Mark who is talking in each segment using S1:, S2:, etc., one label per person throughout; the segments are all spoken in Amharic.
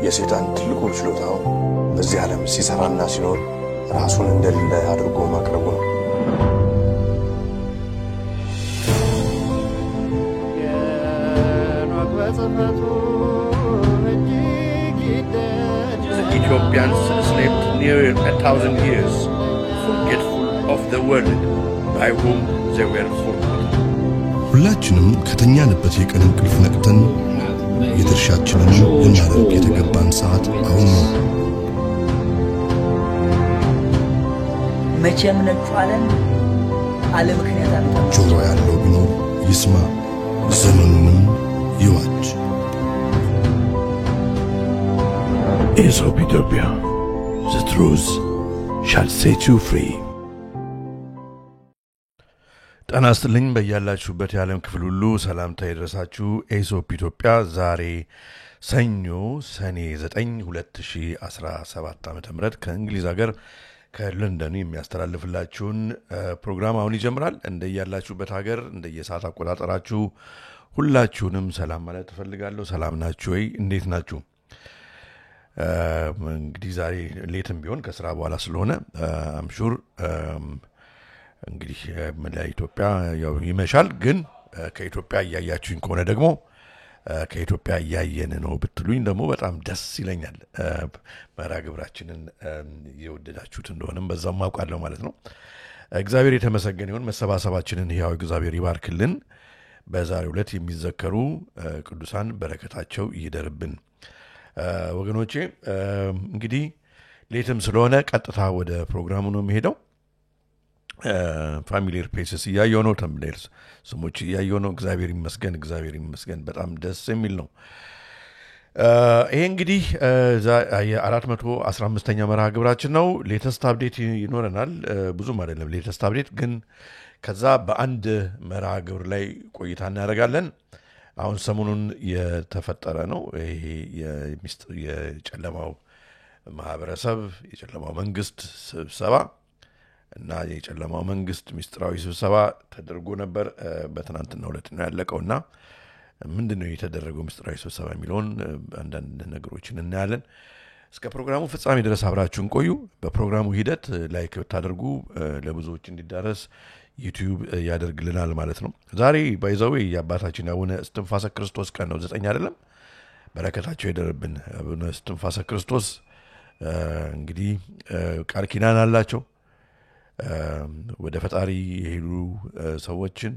S1: የሰይጣን ትልቁ ችሎታው በዚህ ዓለም ሲሰራና ሲኖር ራሱን እንደሌለ አድርጎ ማቅረቡ ነው።
S2: Ethiopians slept near 1,000 years, forgetful of the world by whom they were forgotten.
S3: ሁላችንም ከተኛንበት የቀን እንቅልፍ ነቅተን የድርሻችንን ልናደርግ የተገባን ሰዓት አሁን ነው።
S4: መቼም ነጭዋለን አለ ምክንያት አለ።
S3: ጆሮ ያለው ቢኖር ይስማ፣ ዘመኑንም ይዋጅ።
S5: Aesop Ethiopia, the truth shall set you free.
S2: ጤና ይስጥልኝ በያላችሁበት የዓለም ክፍል ሁሉ ሰላምታ ይድረሳችሁ። ኤሶፕ ኢትዮጵያ ዛሬ ሰኞ ሰኔ 9 2017 ዓ.ም ከእንግሊዝ ሀገር ከለንደን የሚያስተላልፍላችሁን ፕሮግራም አሁን ይጀምራል። እንደያላችሁበት ሀገር እንደየሰዓት አቆጣጠራችሁ ሁላችሁንም ሰላም ማለት እፈልጋለሁ። ሰላም ናችሁ ወይ? እንዴት ናችሁ? እንግዲህ ዛሬ ሌትም ቢሆን ከስራ በኋላ ስለሆነ አምሹር እንግዲህ ለኢትዮጵያ ያው ይመሻል። ግን ከኢትዮጵያ ያያችሁኝ ከሆነ ደግሞ ከኢትዮጵያ ያየን ነው ብትሉኝ ደግሞ በጣም ደስ ይለኛል። መራግብራችንን እየወደዳችሁት እንደሆነም በዛም አውቃለሁ ማለት ነው። እግዚአብሔር የተመሰገነ ይሁን። መሰባሰባችንን ሕያው እግዚአብሔር ይባርክልን። በዛሬው ዕለት የሚዘከሩ ቅዱሳን በረከታቸው ይደርብን። ወገኖቼ እንግዲህ ሌትም ስለሆነ ቀጥታ ወደ ፕሮግራሙ ነው የሚሄደው። ፋሚሊየር ፔስስ እያየሁ ነው፣ ተምብኔልስ ስሞች እያየሁ ነው። እግዚአብሔር ይመስገን በጣም ደስ የሚል ነው። ይሄ እንግዲህ የ415ኛ መርሃ ግብራችን ነው። ሌተስት አፕዴት ይኖረናል። ብዙም አይደለም ሌተስት አፕዴት ግን ከዛ በአንድ መርሃ ግብር ላይ ቆይታ እናደርጋለን። አሁን ሰሞኑን የተፈጠረ ነው ይሄ የጨለማው ማህበረሰብ የጨለማው መንግስት ስብሰባ እና የጨለማው መንግስት ሚስጥራዊ ስብሰባ ተደርጎ ነበር። በትናንትናው ዕለት ነው ያለቀውና ምንድነው የተደረገው ሚስጥራዊ ስብሰባ የሚለውን አንዳንድ ነገሮችን እናያለን። እስከ ፕሮግራሙ ፍጻሜ ድረስ አብራችሁን ቆዩ። በፕሮግራሙ ሂደት ላይክ ብታደርጉ ለብዙዎች እንዲዳረስ ዩቲዩብ ያደርግልናል ማለት ነው። ዛሬ ባይዘዌ የአባታችን አቡነ እስትንፋሰ ክርስቶስ ቀን ነው። 9 አይደለም? በረከታቸው ይደርብን። አቡነ እስትንፋሰ ክርስቶስ እንግዲህ ቃል ኪዳን አላቸው። ወደ ፈጣሪ የሄዱ ሰዎችን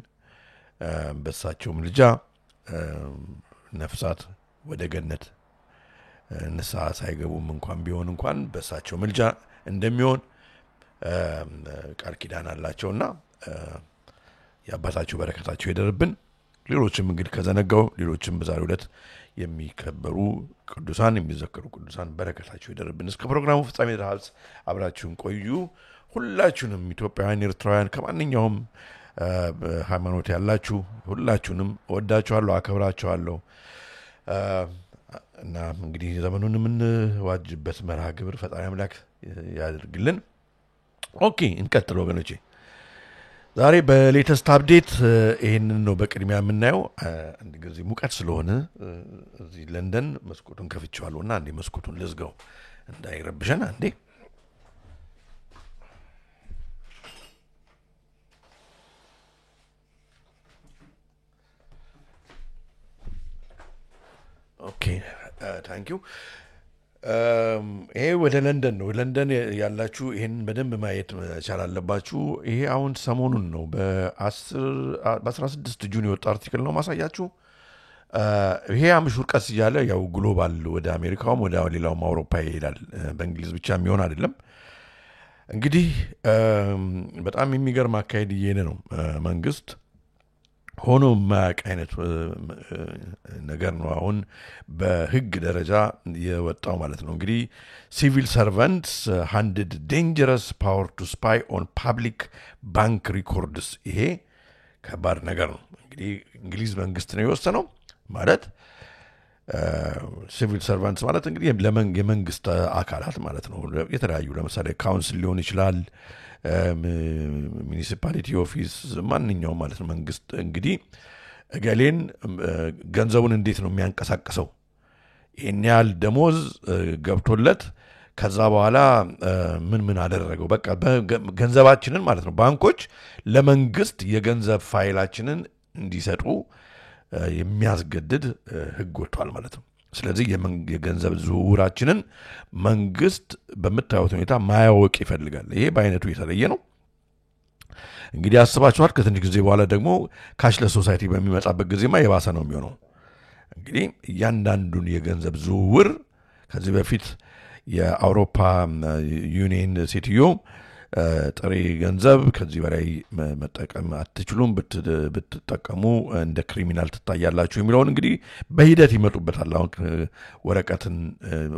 S2: በሳቸው ምልጃ ነፍሳት ወደ ገነት ንስሐ ሳይገቡም እንኳን በሳቸው ምልጃ እንደሚሆን ቃል ኪዳን አላቸውና የአባታቸው በረከታቸው ይደርብን። ሌሎችም እንግዲህ ከዘነጋው ሌሎችም በዛሬው ዕለት የሚከበሩ ቅዱሳን የሚዘከሩ ቅዱሳን በረከታቸው ይደርብን። እስከ ፕሮግራሙ ፍጻሜ ድረስ አብራችሁን ቆዩ። ሁላችሁንም ኢትዮጵያውያን፣ ኤርትራውያን ከማንኛውም ሃይማኖት ያላችሁ ሁላችሁንም እወዳችኋለሁ፣ አከብራችኋለሁ እና እንግዲህ ዘመኑን የምንዋጅበት መርሃ ግብር ፈጣሪ አምላክ ያድርግልን። ኦኬ እንቀጥል ወገኖቼ። ዛሬ በሌተስት አፕዴት ይሄንን ነው በቅድሚያ የምናየው። አንድ ጊዜ ሙቀት ስለሆነ እዚህ ለንደን መስኮቱን ከፍቼዋለሁና አንዴ መስኮቱን ልዝጋው እንዳይረብሸን አንዴ። ኦኬ ታንክ ዩ። ይሄ ወደ ለንደን ነው። ለንደን ያላችሁ ይሄን በደንብ ማየት መቻል አለባችሁ። ይሄ አሁን ሰሞኑን ነው በ16 ጁን የወጣ አርቲክል ነው ማሳያችሁ። ይሄ አምሹር ቀስ እያለ ያው ግሎባል ወደ አሜሪካውም ወደ ሌላውም አውሮፓ ይሄዳል። በእንግሊዝ ብቻ የሚሆን አይደለም። እንግዲህ በጣም የሚገርም አካሄድ እየሄደ ነው መንግስት ሆኖ ማያውቅ አይነት ነገር ነው አሁን በህግ ደረጃ የወጣው ማለት ነው። እንግዲህ ሲቪል ሰርቫንትስ ሃንድድ ዴንጀረስ ፓወር ቱ ስፓይ ኦን ፐብሊክ ባንክ ሪኮርድስ። ይሄ ከባድ ነገር ነው። እንግዲህ እንግሊዝ መንግስት ነው የወሰነው ማለት ሲቪል ሰርቫንትስ ማለት እንግዲህ የመንግስት አካላት ማለት ነው። የተለያዩ ለምሳሌ ካውንስል ሊሆን ይችላል፣ ሙኒሲፓሊቲ ኦፊስ ማንኛውም ማለት ነው። መንግስት እንግዲህ እገሌን ገንዘቡን እንዴት ነው የሚያንቀሳቅሰው ይሄኛል ደሞዝ ገብቶለት ከዛ በኋላ ምን አደረገው በቃ ገንዘባችንን ማለት ነው ባንኮች ለመንግስት የገንዘብ ፋይላችንን እንዲሰጡ የሚያስገድድ ህግ ወጥቷል ማለት ነው ስለዚህ የገንዘብ ዝውውራችንን መንግስት በመታወት ሁኔታ ማያወቅ ይፈልጋል ይሄ በአይነቱ የተለየ ነው እንግዲህ አስባችኋል ከትንሽ ጊዜ በኋላ ደግሞ ካሽለስ ሶሳይቲ በሚመጣበት ጊዜማ የባሰ ነው የሚሆነው እንግዲህ ያንዳንዱን የገንዘብ ዝውውር ከዚህ በፊት የአውሮፓ ዩኒየን ሲቲዮ ጥሬ ገንዘብ ከዚህ በላይ መጠቀም አትችሉም ብትጠቀሙ እንደ ክሪሚናል ትታያላችሁ የሚለውን እንግዲህ በሂደት ይመጡበታል አሁን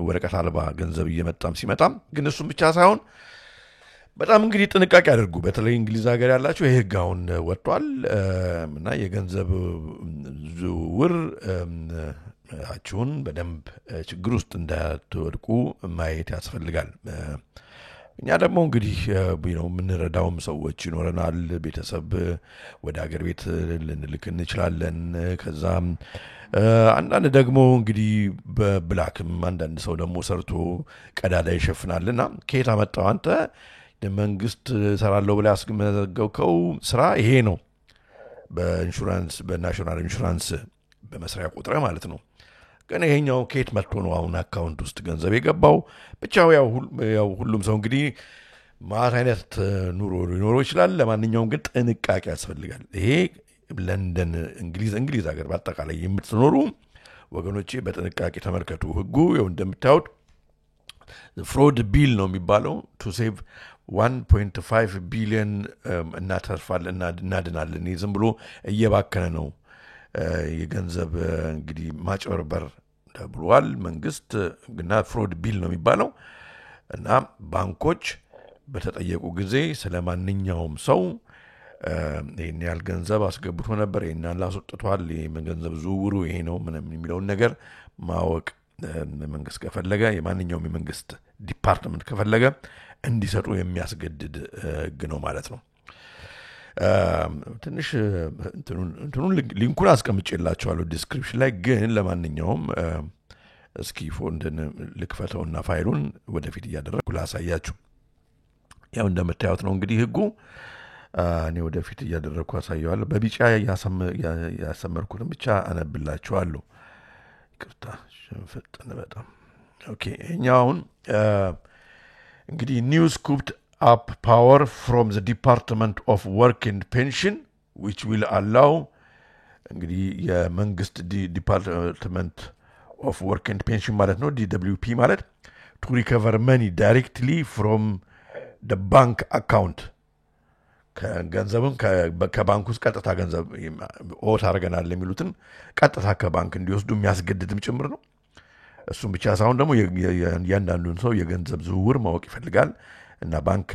S2: ወረቀት አልባ ገንዘብ እየመጣም ሲመጣም ግን እሱም ብቻ ሳይሆን በጣም እንግዲህ ጥንቃቄ አድርጉ በተለይ እንግሊዝ ሀገር ያላችሁ ይሄ ህግ አሁን ወጥቷል እና የገንዘብ ዝውውር አችሁን በደንብ ችግር ውስጥ እንዳትወድቁ ማየት ያስፈልጋል እኛ ደግሞ እንግዲህ ምንረዳውም ሰዎች ይኖረናል ቤተሰብ ወደ ሀገር ቤት ልንልክ እንችላለን ከዛም አንዳንድ ደግሞ እንግዲህ በብላክም አንዳንድ ሰው ደግሞ ሰርቶ ቀዳዳ ይሸፍናልና ከየት አመጣው አንተ መንግስት ሰራለው ብለ ያስመዘገብከው ስራ ይሄ ነው በኢንሹራንስ በናሽናል ኢንሹራንስ በመስሪያ ቁጥር ማለት ነው ግን ይሄኛው ከየት መጥቶ ነው አሁን አካውንት ውስጥ ገንዘብ የገባው ብቻው ያው ሁሉም ሰው እንግዲህ ማት አይነት ኑሮ ይችላል ለማንኛውም ግን ጥንቃቄ ያስፈልጋል ይሄ ለንደን እንግሊዝ ሀገር በአጠቃላይ የምትኖሩ ወገኖቼ በጥንቃቄ ተመልከቱ ህጉ ያው እንደምታዩት ፍሮድ ቢል ነው የሚባለው to save 1.5 ቢሊዮን እናተርፋለን እናድናለን ዝም ብሎ እየባከነ ነው የገንዘብ እንግዲህ ማጭበርበር ተብሏል መንግስት ግና ፍሮድ ቢል ነው የሚባለው እና ባንኮች በተጠየቁ ጊዜ ስለማንኛውም ሰው ይሄን ያህል ገንዘብ አስገብቶ ነበር ይሄን ያህል አስወጥቷል የገንዘብ ዝውውሩ ይሄ ነው ምንም የሚለውን ነገር ማወቅ መንግስት ከፈለገ የማንኛውም የመንግስት ዲፓርትመንት ከፈለገ እንዲሰጡ የሚያስገድድ ህግ ነው ማለት ነው ትንሽ እንትኑን ሊንኩን አስቀምጬላችኋለሁ ዲስክሪፕሽን ላይ ግን ለማንኛውም እስኪ ፎንድን ልክፈተውና ፋይሉን ወደፊት እያደረኩ ላሳያችሁ ያው እንደምታዩት ነው እንግዲህ ህጉ እኔ ወደፊት እያደረኩ አሳያለሁ በቢጫ ያሰመርኩትን ብቻ አነብላችኋለሁ ይቅርታ ፈጠነ በጣም ኦኬ እኛውን እንግዲህ new scooped up power from the Department of Work and Pension which will allow እንግዲህ የመንግስት Department of Work and Pension ማለት ነው DWP ማለት to recover money directly from the bank account ከገንዘብም ከባንክ ውስጥ ቀጥታ ገንዘብ ኦት አርገናል የሚሉትን ቀጥታ ከባንክ እንዲወስዱ የሚያስገድድም ጭምር ነው እሱም ብቻ ሳይሆን ደግሞ ያንዳንዱን ሰው የገንዘብ ዝውውር ማወቅ ይፈልጋል እና ባንክ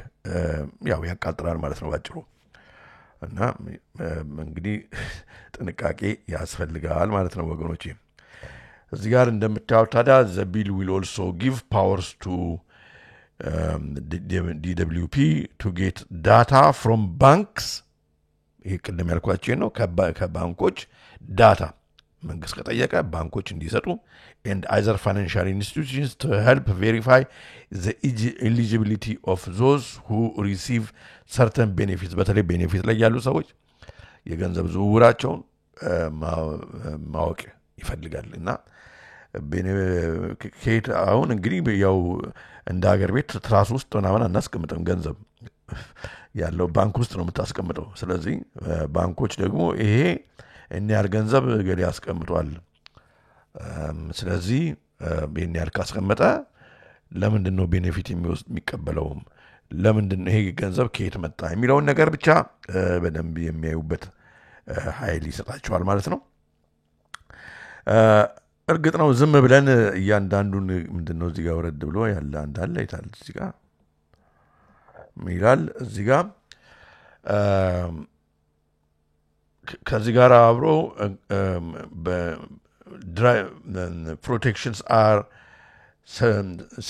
S2: ያው ያቃጥራል ማለት ነው ባጭሩ እና እንግዲህ ጥንቃቄ ያስፈልጋል ማለት ነው ወገኖቼ እዚህ ጋር እንደምታዩት ታዲያ the bill will also give powers to DWP to get data from banks ይሄ ቅድም ያልኳችሁ ነው ከባንኮች ዳታ መንግስት ከጠየቀ ባንኮች እንዲሰጡ and other financial institutions to help verify the eligibility of those who receive certain benefits በተለይ ቤኔፊት ላይ ያሉ ሰዎች የገንዘብ ዝውውራቸውን ማወቅ ይፈልጋል እና ከየት አሁን እንግዲህ ያው እንደ ሀገር ቤት ትራስ ውስጥ ምናምን አናስቀምጥም ገንዘብ ያለው ባንክ ውስጥ ነው የምታስቀምጠው ስለዚህ ባንኮች ደግሞ ይሄ እኛ ያል ገንዘብ ገሌ ያስቀምጧል ስለዚህ በእኛ ያል ካስቀመጠ ለምንድን ነው ቤኔፊት የሚቀበለው ለምንድን ነው ይሄ ገንዘብ ከየት መጣ የሚለውን ነገር ብቻ በደንብ የሚያዩበት ኃይል ይሰጣቸዋል ማለት ነው እርግጥ ነው ዝም ብለን እያንዳንዱን ምንድነው እዚህ ጋር ወረድ ብሎ ያለ አንዳለ ይታል እዚህ ጋር ሚላል እዚህ ጋር ከዚህ ጋር አብሮ protections are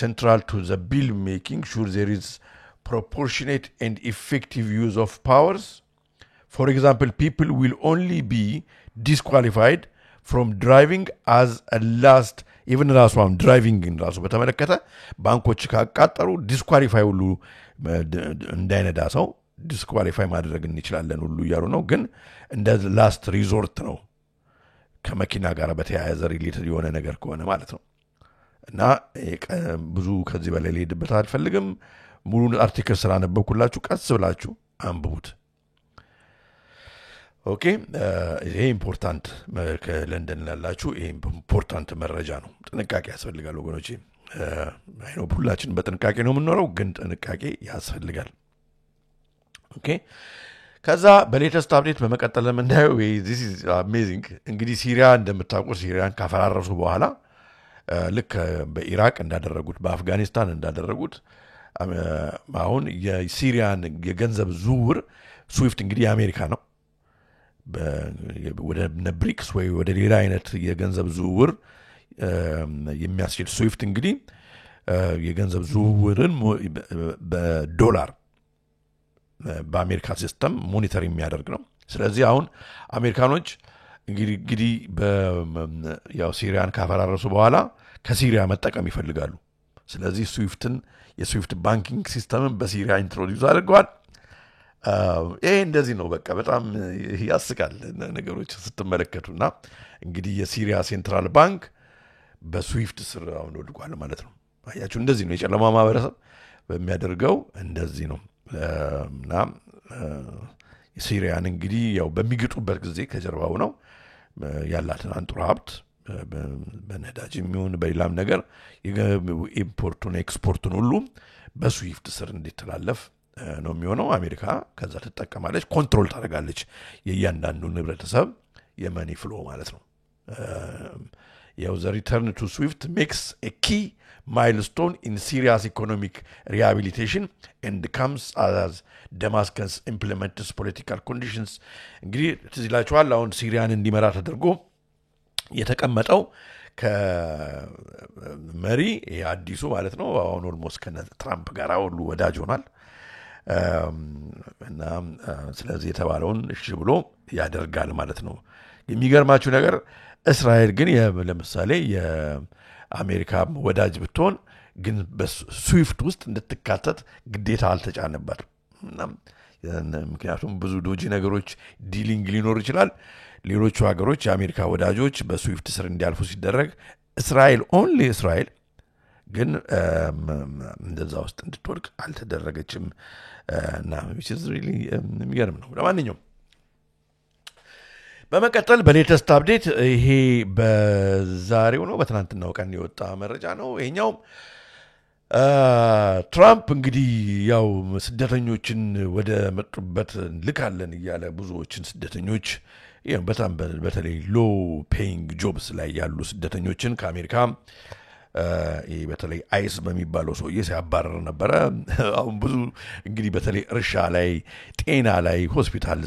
S2: central to the bill making sure there is proportionate and effective use of powers for example people will only be disqualified from driving as a last ኢቭን ራሱ አሁን ድራይቪንግን ራሱ በተመለከተ ባንኮች ካቃጠሩ ዲስኳሊፋይ ሁሉ እንዳይነዳ ሰው ዲስኳሊፋይ ማድረግ እንችላለን ሁሉ እያሉ ነው። ግን እንደ ላስት ሪዞርት ነው ከመኪና ጋር በተያያዘ ሪሌትድ የሆነ ነገር ከሆነ ማለት ነው። እና ብዙ ከዚህ በላይ ልሄድበት አልፈልግም። ሙሉ አርቲክል ስላነበብኩላችሁ ቀስ ብላችሁ አንብቡት። ኦኬ ይሄ ኢምፖርታንት ከለንደን ላላችሁ ይሄ ኢምፖርታንት መረጃ ነው። ጥንቃቄ ያስፈልጋል ወገኖቼ። አይኖ ሁላችን በጥንቃቄ ነው የምንኖረው፣ ግን ጥንቃቄ ያስፈልጋል። ኦኬ ከዛ በሌተስት አፕዴት በመቀጠል የምናየው this is amazing እንግዲህ ሲሪያ እንደምታውቁት ሲሪያን ካፈራረሱ በኋላ ልክ በኢራቅ እንዳደረጉት በአፍጋኒስታን እንዳደረጉት አሁን የሲሪያን የገንዘብ ዝውውር ስዊፍት እንግዲህ የአሜሪካ ነው ወደ ብሪክስ ወይ ወደ ሌላ አይነት የገንዘብ ዝውውር የሚያስችል ስዊፍት እንግዲህ የገንዘብ ዝውውርን በዶላር በአሜሪካ ሲስተም ሞኒተር የሚያደርግ ነው። ስለዚህ አሁን አሜሪካኖች እንግዲህ ያው ሲሪያን ካፈራረሱ በኋላ ከሲሪያ መጠቀም ይፈልጋሉ። ስለዚህ የስዊፍት ባንኪንግ ሲስተምን በሲሪያ ኢንትሮዲዩስ አድርገዋል። ይሄ እንደዚህ ነው። በቃ በጣም ያስቃል ነገሮች ስትመለከቱና እንግዲህ የሲሪያ ሴንትራል ባንክ በስዊፍት ስር አሁን ወድቋል ማለት ነው። አያችሁ እንደዚህ ነው የጨለማ ማህበረሰብ በሚያደርገው እንደዚህ ነው። እና ሲሪያን እንግዲህ ያው በሚግጡበት ጊዜ ከጀርባው ነው ያላትን አንጡራ ሀብት በነዳጅ የሚሆን በሌላም ነገር ኢምፖርቱን ኤክስፖርቱን ሁሉ በስዊፍት ስር እንዲተላለፍ ነው የሚሆነው። አሜሪካ ከዛ ትጠቀማለች፣ ኮንትሮል ታደርጋለች የእያንዳንዱ ንብረተሰብ የመኒ ፍሎ ማለት ነው። ያው the return to SWIFT makes a key milestone in Syria's economic rehabilitation and comes as Damascus implements political conditions እንግዲህ ትዝ ይላችኋል አሁን ሲሪያን እንዲመራ ተደርጎ የተቀመጠው ከመሪ አዲሱ ማለት ነው አሁን ኦልሞስት ከትራምፕ ጋር ሁሉ ወዳጅ ሆኗል። እና ስለዚህ የተባለውን እሺ ብሎ ያደርጋል ማለት ነው። የሚገርማችሁ ነገር እስራኤል ግን ለምሳሌ የአሜሪካ ወዳጅ ብትሆን ግን በስዊፍት ውስጥ እንድትካተት ግዴታ አልተጫነባትም። ምክንያቱም ብዙ ዶጂ ነገሮች ዲሊንግ ሊኖር ይችላል። ሌሎቹ ሀገሮች የአሜሪካ ወዳጆች በስዊፍት ስር እንዲያልፉ ሲደረግ እስራኤል ኦንሊ እስራኤል ግን እንደዛ ውስጥ እንድትወድቅ አልተደረገችም። እና which is really የሚገርም ነው። ለማንኛውም በመቀጠል በሌተስት አፕዴት ይሄ በዛሬው ነው በትናንትናው ቀን የወጣ መረጃ ነው። ይሄኛው ትራምፕ እንግዲህ ያው ስደተኞችን ወደ መጡበት ልካለን እያለ ብዙዎችን ስደተኞች በጣም በተለይ ሎ ፔይንግ ጆብስ ላይ ያሉ ስደተኞችን ከአሜሪካ በተለይ አይስ በሚባለው ሰውዬ ሲያባረር ነበረ። አሁን ብዙ እንግዲህ በተለይ እርሻ ላይ፣ ጤና ላይ፣ ሆስፒታል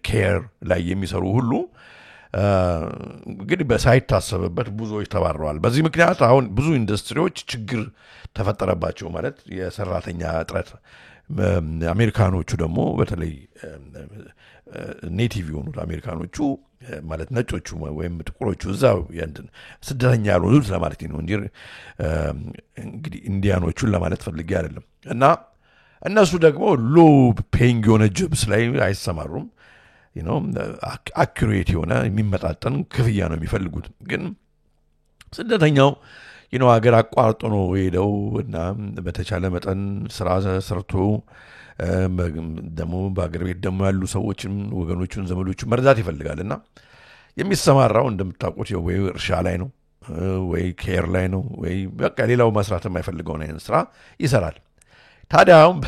S2: ኬር ላይ የሚሰሩ ሁሉ እንግዲህ ሳይታሰብበት ብዙዎች ተባረዋል። በዚህ ምክንያት አሁን ብዙ ኢንዱስትሪዎች ችግር ተፈጠረባቸው ማለት የሰራተኛ እጥረት። አሜሪካኖቹ ደግሞ በተለይ ኔቲቭ የሆኑት አሜሪካኖቹ ማለት ነጮቹ ወይም ጥቁሮቹ እዛው ስደተኛ ያልሆኑት ለማለት ነው እንጂ እንግዲህ ኢንዲያኖቹን ለማለት ፈልጌ አይደለም። እና እነሱ ደግሞ ሎ ፔይንግ የሆነ ጆብስ ላይ አይሰማሩም። አኩሬት የሆነ የሚመጣጠን ክፍያ ነው የሚፈልጉት። ግን ስደተኛው ሀገር አቋርጦ ነው ሄደው እና በተቻለ መጠን ስራ ሰርቶ ደግሞ በአገር ቤት ደግሞ ያሉ ሰዎችን ወገኖቹን ዘመዶቹን መርዳት ይፈልጋል። እና የሚሰማራው እንደምታውቁት ወይ እርሻ ላይ ነው ወይ ኬር ላይ ነው ወይ በቃ ሌላው መስራት የማይፈልገውን አይነት ስራ ይሰራል። ታዲያ አሁን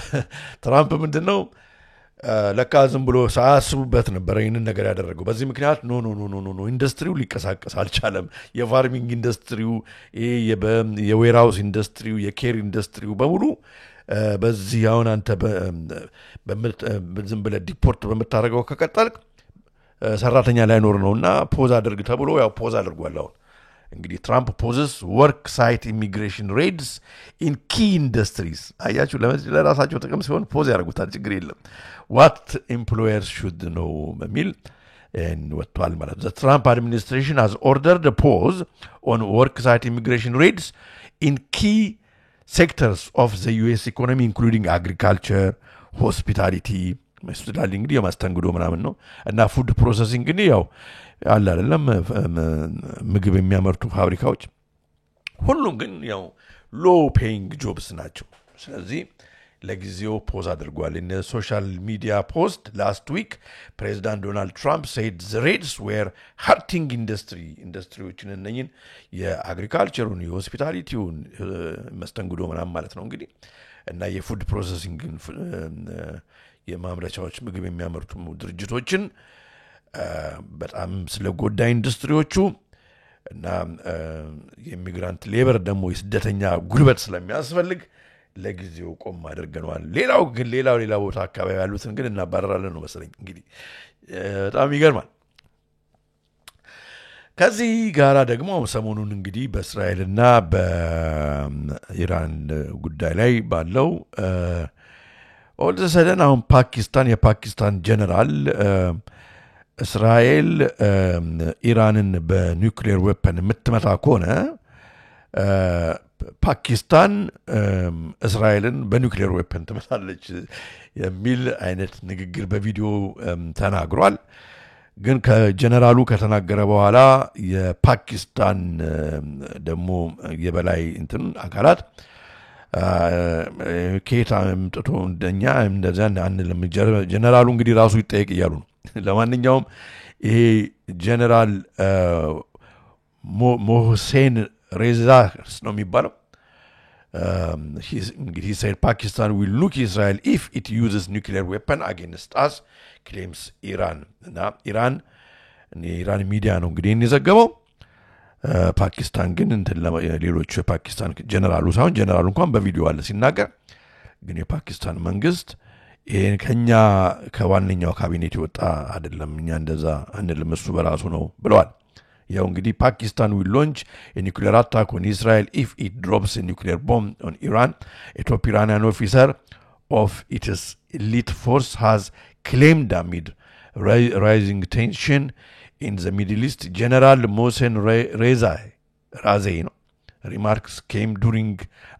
S2: ትራምፕ ምንድነው ለካ ዝም ብሎ ሳያስቡበት ነበር ይህንን ነገር ያደረገው። በዚህ ምክንያት ኖ ኢንዱስትሪው ሊቀሳቀስ አልቻለም። የፋርሚንግ ኢንዱስትሪው፣ የዌርሃውስ ኢንዱስትሪው፣ የኬር ኢንዱስትሪው በሙሉ በዚህ አሁን አንተ ዝም ብለህ ዲፖርት በምታደርገው ከቀጠልክ ሰራተኛ ላይኖር ነውና ፖዝ አድርግ ተብሎ ያው ፖዝ አድርጓል። አሁን እንግዲህ ትራምፕ ፖዝስ ወርክ ሳይት ኢሚግሬሽን ሬድስ ኢን ኪ ኢንዱስትሪስ። አያችሁ ለራሳቸው ጥቅም ሲሆን ፖዝ ያደርጉታል፣ ችግር የለም። ዋት ኤምፕሎየርስ ሹድ ነው በሚል ወጥቷል ማለት ነው። The Trump administration has ordered a pause on worksite immigration raids in key sectors of the US economy including agriculture, hospitality, መስላል እንግዲህ የማስተንግዶ ምናምን ነው እና ፉድ ፕሮሰሲንግ እንግዲህ ያው አለ አይደለም ምግብ የሚያመርቱ ፋብሪካዎች ሁሉም ግን ያው ሎ ፔይንግ ጆብስ ናቸው። ስለዚህ ለጊዜው ፖዝ አድርጓል። In a social media post last week, President Donald Trump said the raids were hurting industryዎችን እነኝን የአግሪካልቸሩን የሆስፒታሊቲውን መስተንግዶ ምናምን ማለት ነው እንግዲህ እና የፉድ ፕሮሰሲንግን የማምረቻዎች ምግብ የሚያመርቱ ድርጅቶችን በጣም ስለጎዳ ኢንዱስትሪዎቹ እና የኢሚግራንት ሌበር ደግሞ የስደተኛ ጉልበት ስለሚያስፈልግ ለጊዜው ቆም አድርገናል። ሌላ ቦታ አካባቢ ያሉትን ግን እናባረራለን ነው መሰለኝ እንግዲህ በጣም ይገርማል። ከዚህ ጋራ ደግሞ ሰሞኑን እንግዲህ በእስራኤልና በኢራን ጉዳይ ላይ ባለው all of a sudden አሁን የፓኪስታን ጀነራል እስራኤል ኢራንን በኒውክሌር ዌፐን የምትመታ ከሆነ ፓኪስታን እስራኤልን በኒውክሌር ዌፐን ትመታለች የሚል አይነት ንግግር በቪዲዮ ተናግሯል። ግን ከጀነራሉ ከተናገረ በኋላ የፓኪስታን ደግሞ የበላይ እንትን አካላት ከየት አምጥቶ እንደኛ እንደዛ አንልም ጀነራሉ እንግዲህ ራሱ ይጠየቅ እያሉ ነው። ለማንኛውም ይሄ ጀነራል ሞህሴን ሬዛ ነው የሚባለው he said Pakistan will nuke Israel if it uses nuclear weapon against us claims Iran እና ኢራን ሚዲያ ነው እንግዲህ የዘገበው። ፓኪስታን ግን ሌሎች የፓኪስታን ጀነራሉ ሳይሆን ጀነራሉ እንኳን በቪዲዮ አለ ሲናገር ግን የፓኪስታን መንግስት ይሄን ከኛ ከዋነኛው ካቢኔት ይወጣ አይደለም እኛ እንደዛ አንልም እሱ በራሱ ነው ብለዋል። ያው እንግዲህ ፓኪስታን will launch a nuclear attack on Israel if it drops a nuclear bomb on Iran. A top Iranian officer of its elite force has claimed amid rising tension in the Middle East. General Mohsen Reza remarks came during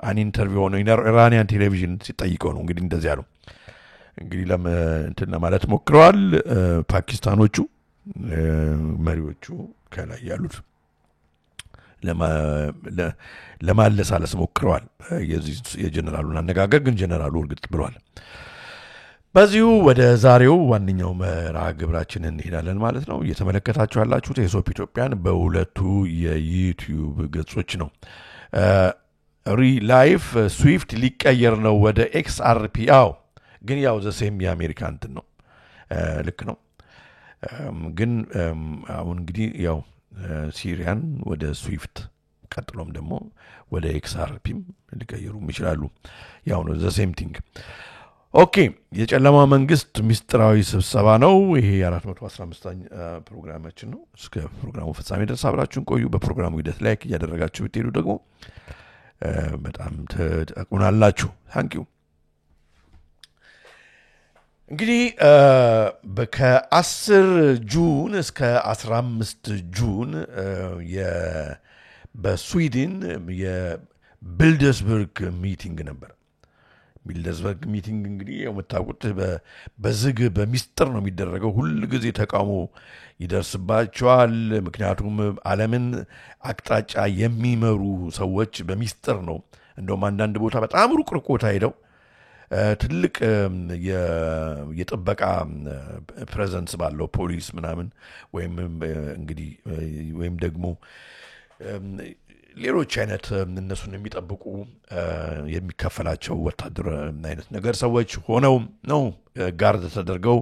S2: an interview on Iranian television. ሲጠይቀው ነው እንግዲህ እንደዚህ ያለው እንግዲህ ለማለት ሞክረዋል ፓኪስታኖቹ መሪዎቹ ከላይ ያሉት ለማለሳለስ ሞክረዋል የጀነራሉን አነጋገር ግን ጀነራሉ እርግጥ ብለዋል። በዚሁ ወደ ዛሬው ዋንኛው መርሃ ግብራችን እንሄዳለን ማለት ነው። እየተመለከታችሁ ያላችሁት የሶፕ ኢትዮጵያን በሁለቱ የዩቲዩብ ገጾች ነው። ላይፍ ስዊፍት ሊቀየር ነው ወደ ኤክስአርፒ ግን ያው ዘሴም የአሜሪካ እንትን ነው ልክ ነው። ግን አሁን እንግዲህ ያው ሲሪያን ወደ ስዊፍት ቀጥሎም ደግሞ ወደ ኤክስአርፒም ሊቀየሩም ይችላሉ። ያው ነው ዘሴም ቲንግ። ኦኬ የጨለማ መንግስት ሚስጥራዊ ስብሰባ ነው። ይሄ 415ኛ ፕሮግራማችን ነው። እስከ ፕሮግራሙ ፍጻሜ ድረስ አብራችሁን ቆዩ። በፕሮግራሙ ሂደት ላይክ እያደረጋችሁ ብትሄዱ ደግሞ በጣም ተጠቅሙናላችሁ። ታንክ ዩ። እንግዲህ ከ10 ጁን እስከ 15 ጁን በስዊድን የቢልደርስበርግ ሚቲንግ ነበር። ቢልደርስበርግ ሚቲንግ እንግዲህ የምታውቁት በዝግ በሚስጥር ነው የሚደረገው። ሁሉ ጊዜ ተቃውሞ ይደርስባቸዋል። ምክንያቱም ዓለምን አቅጣጫ የሚመሩ ሰዎች በሚስጥር ነው። እንደውም አንዳንድ ቦታ በጣም ሩቅ ቦታ ሄደው ትልቅ የጥበቃ ፕሬዘንስ ባለው ፖሊስ ምናምን ወይም እንግዲህ ወይም ደግሞ ሌሎች አይነት እነሱን የሚጠብቁ የሚከፈላቸው ወታደር አይነት ነገር ሰዎች ሆነው ነው ጋርድ ተደርገው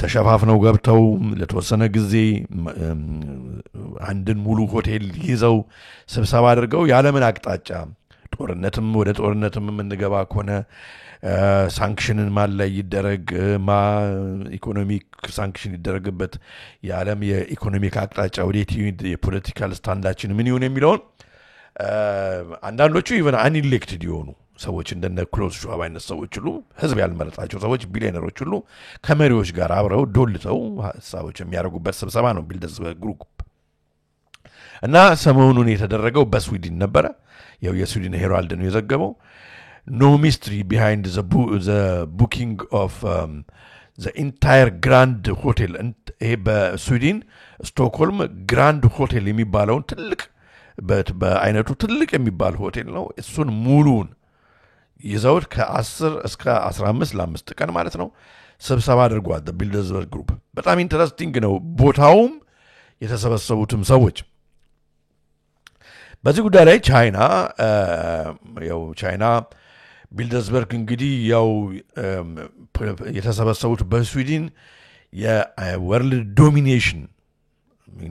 S2: ተሸፋፍነው ገብተው ለተወሰነ ጊዜ አንድን ሙሉ ሆቴል ይዘው ስብሰባ አድርገው ያለምን አቅጣጫ ጦርነትም ወደ ጦርነትም የምንገባ ከሆነ ሳንክሽንን ላይ ይደረግ ኢኮኖሚክ ሳንክሽን ይደረግበት የዓለም የኢኮኖሚክ አቅጣጫ ወዴት የፖለቲካል ስታንዳችን ምን ይሁን የሚለውን አንዳንዶቹ ኢቨን አንኢሌክትድ የሆኑ ሰዎች እንደነ ክሎዝ ሸዋብ አይነት ሰዎች ሁሉ ህዝብ ያልመረጣቸው ሰዎች ቢሊዮነሮች ሁሉ ከመሪዎች ጋር አብረው ዶልተው ሀሳቦች የሚያደርጉበት ስብሰባ ነው ቢልደርስበርግ ግሩፕ እና ሰሞኑን የተደረገው በስዊድን ነበረ ያው የስዊድን ሄራልድ ነው የዘገበው no mystery behind the booking of the entire Grand Hotel ይሄ በስዊድን ስቶክሆልም ግራንድ ሆቴል የሚባለው ትልቅ በአይነቱ ትልቅ የሚባል ሆቴል ነው እሱን ሙሉን ይዘውት ከ10 እስከ 15 ለ5 ቀን ማለት ነው ስብሰባ አድርጓል ቢልደርስበርግ ግሩፕ በጣም ኢንተረስቲንግ ነው ቦታውም የተሰበሰቡትም ሰዎች በዚህ ጉዳይ ላይ ቻይና ቢልደርስበርግ እንግዲህ ያው የተሰበሰቡት በስዊድን የወርልድ ዶሚኔሽን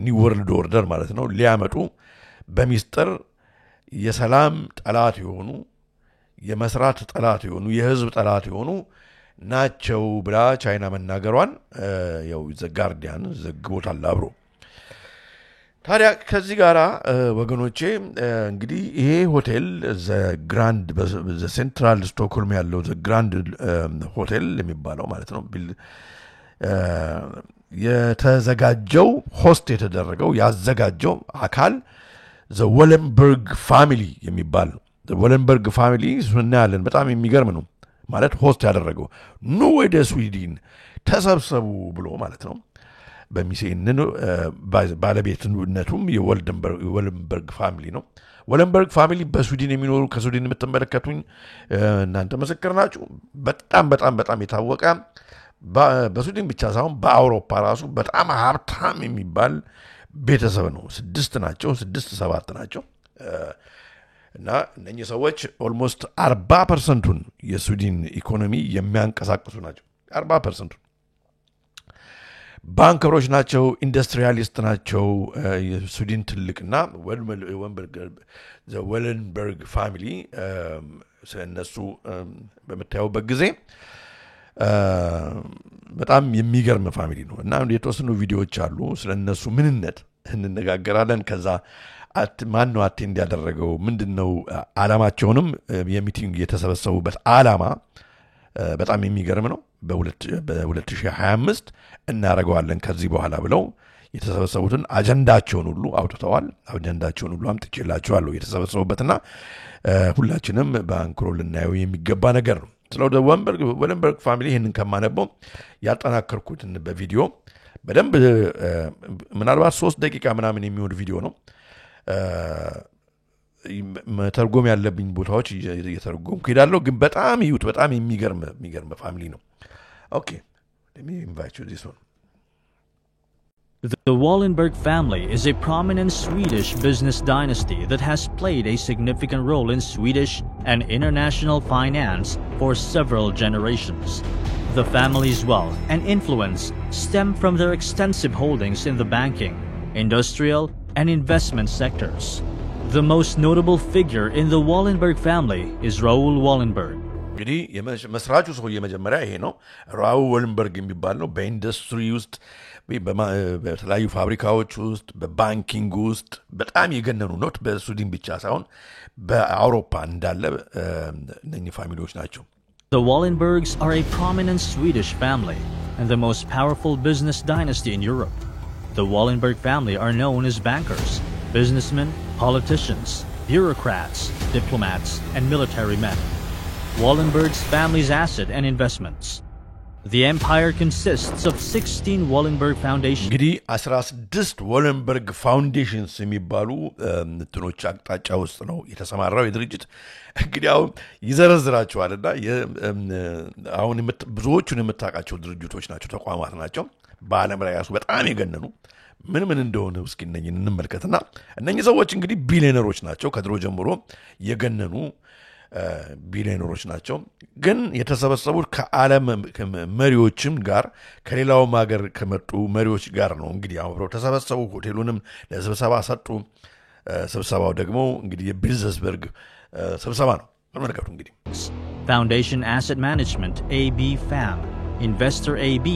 S2: ኒው ወርልድ ኦርደር ማለት ነው ሊያመጡ በሚስጥር የሰላም ጠላት የሆኑ የመስራት ጠላት የሆኑ የህዝብ ጠላት የሆኑ ናቸው ብላ ቻይና መናገሯን ያው ዘ ጋርዲያን ዘግቦታል አብሮ ታዲያ ከዚህ ጋራ ወገኖቼ እንግዲህ ይሄ ሆቴል ዘ ግራንድ ዘ ሴንትራል ስቶክሆልም ያለው ዘ ግራንድ ሆቴል የሚባለው ማለት ነው የተዘጋጀው ሆስት የተደረገው ያዘጋጀው አካል ዘ ወለንበርግ ፋሚሊ የሚባል ዘ ወለንበርግ ፋሚሊ ስናያለን በጣም የሚገርም ነው ማለት ሆስት ያደረገው ኑ ወደ ስዊድን ተሰብሰቡ ብሎ ማለት ነው በሚሴንን ባለቤትነቱም የወለንበርግ ፋሚሊ ነው ወለንበርግ ፋሚሊ በስዊድን የሚኖሩ ከስዊድን የምትመለከቱኝ እናንተ መስክር ናችሁ በጣም የታወቀ በስዊድን ብቻ ሳይሆን በአውሮፓ ራሱ በጣም ሀብታም የሚባል ቤተሰብ ነው 6 7 ናቸው እና እነኚህ ሰዎች ኦልሞስት 40% የስዊድን ኢኮኖሚ የሚያንቀሳቅሱ ናቸው 40% ባንከሮች ናቸው ኢንዱስትሪያሊስት ናቸው የስዊድን ትልቅና ወለንበርግ ፋሚሊ ስለነሱ በመታየውበት ጊዜ በጣም የሚገርም ፋሚሊ ነው እና የተወሰኑ ቪዲዮዎች አሉ ስለነሱ ምንነት እንነጋገራለን ከዛ ማን ነው አቴንድ ያደረገው ምንድነው ዓላማቸውንም የሚቲንግ የተሰበሰቡበት ዓላማ በጣም የሚገርም ነው በ2025 እናረጋዋለን ከዚህ በኋላ ብለው የተሰበሰቡትን አጀንዳቸውን ሁሉ አውጥተዋል አጀንዳቸውን ሁሉ አምጥቼላችኋለሁ የተሰበሰቡበትና ሁላችንም በአንክሮ ልናየው የሚገባ ነገር ነው ስለዚህ ወለንበርግ ፋሚሊ ይሄንን ከማነበው ያጠናከርኩትን በቪዲዮ በደንብ ምናልባት 3 ደቂቃ ምናምን የሚሆን ቪዲዮ ነው መተርጎም ያለብኝ ቦታዎች እየተረጎምኩ ሄዳለሁ ግን በጣም ይዩት በጣም የሚገርም ፋሚሊ ነው ኦኬ let me invite you this one
S6: The Wallenberg family is a prominent Swedish business dynasty that has played a significant role in Swedish and international finance for several generations. The family's wealth and influence stem from their extensive holdings in the banking, industrial, and investment sectors. The most notable figure in the Wallenberg family is Raoul Wallenberg.
S2: እንግዲህ የመስራቹ ሰው የመጀመሪያ ይሄ ነው ራውል ወለንበርግ የሚባል ነው በኢንዱስትሪ ውስጥ በተለያዩ ፋብሪካዎች ውስጥ በባንኪንግ ውስጥ በጣም የገነኑ ነው በስዊድን ብቻ ሳይሆን በአውሮፓ እንዳለ እነኚህ ፋሚሊዎች ናቸው
S6: The Wallenbergs are a prominent Swedish family and the most powerful business dynasty in Europe. The Wallenberg family are known as bankers, businessmen, politicians, bureaucrats, diplomats, and military men. Wallenberg's family's asset and investments. The empire consists of 16 Wallenberg foundations.
S2: እንግዲህ 16 ወለንበርግ ፋውንዴሽንስ የሚባሉ እንትኖች አቅጣጫ ውስጥ ነው የተሰማራው የድርጅት እንግዲህ አሁን ይዘረዝራቸዋልና አሁን ብዙዎቹን የምታውቃቸው ድርጅቶች ናቸው ተቋማት ናቸው በዓለም ላይ ያሱ በጣም የገነኑ ምን እንደሆነ እስኪ እንመልከትና እነኚህ ሰዎች እንግዲህ ቢሊዮነሮች ናቸው ከድሮ ጀምሮ የገነኑ ቢሊዮነሮች ናቸው ግን የተሰበሰቡት ከዓለም መሪዎችም ጋር ከሌላውም ሀገር ከመጡ መሪዎች ጋር ነው እንግዲህ አብረው ተሰበሰቡ ሆቴሉንም ለስብሰባ ሰጡ ስብሰባው ደግሞ እንግዲህ የቢልደርስበርግ ስብሰባ ነው ተመልከቱ እንግዲህ
S6: Foundation Asset Management AB FAM Investor AB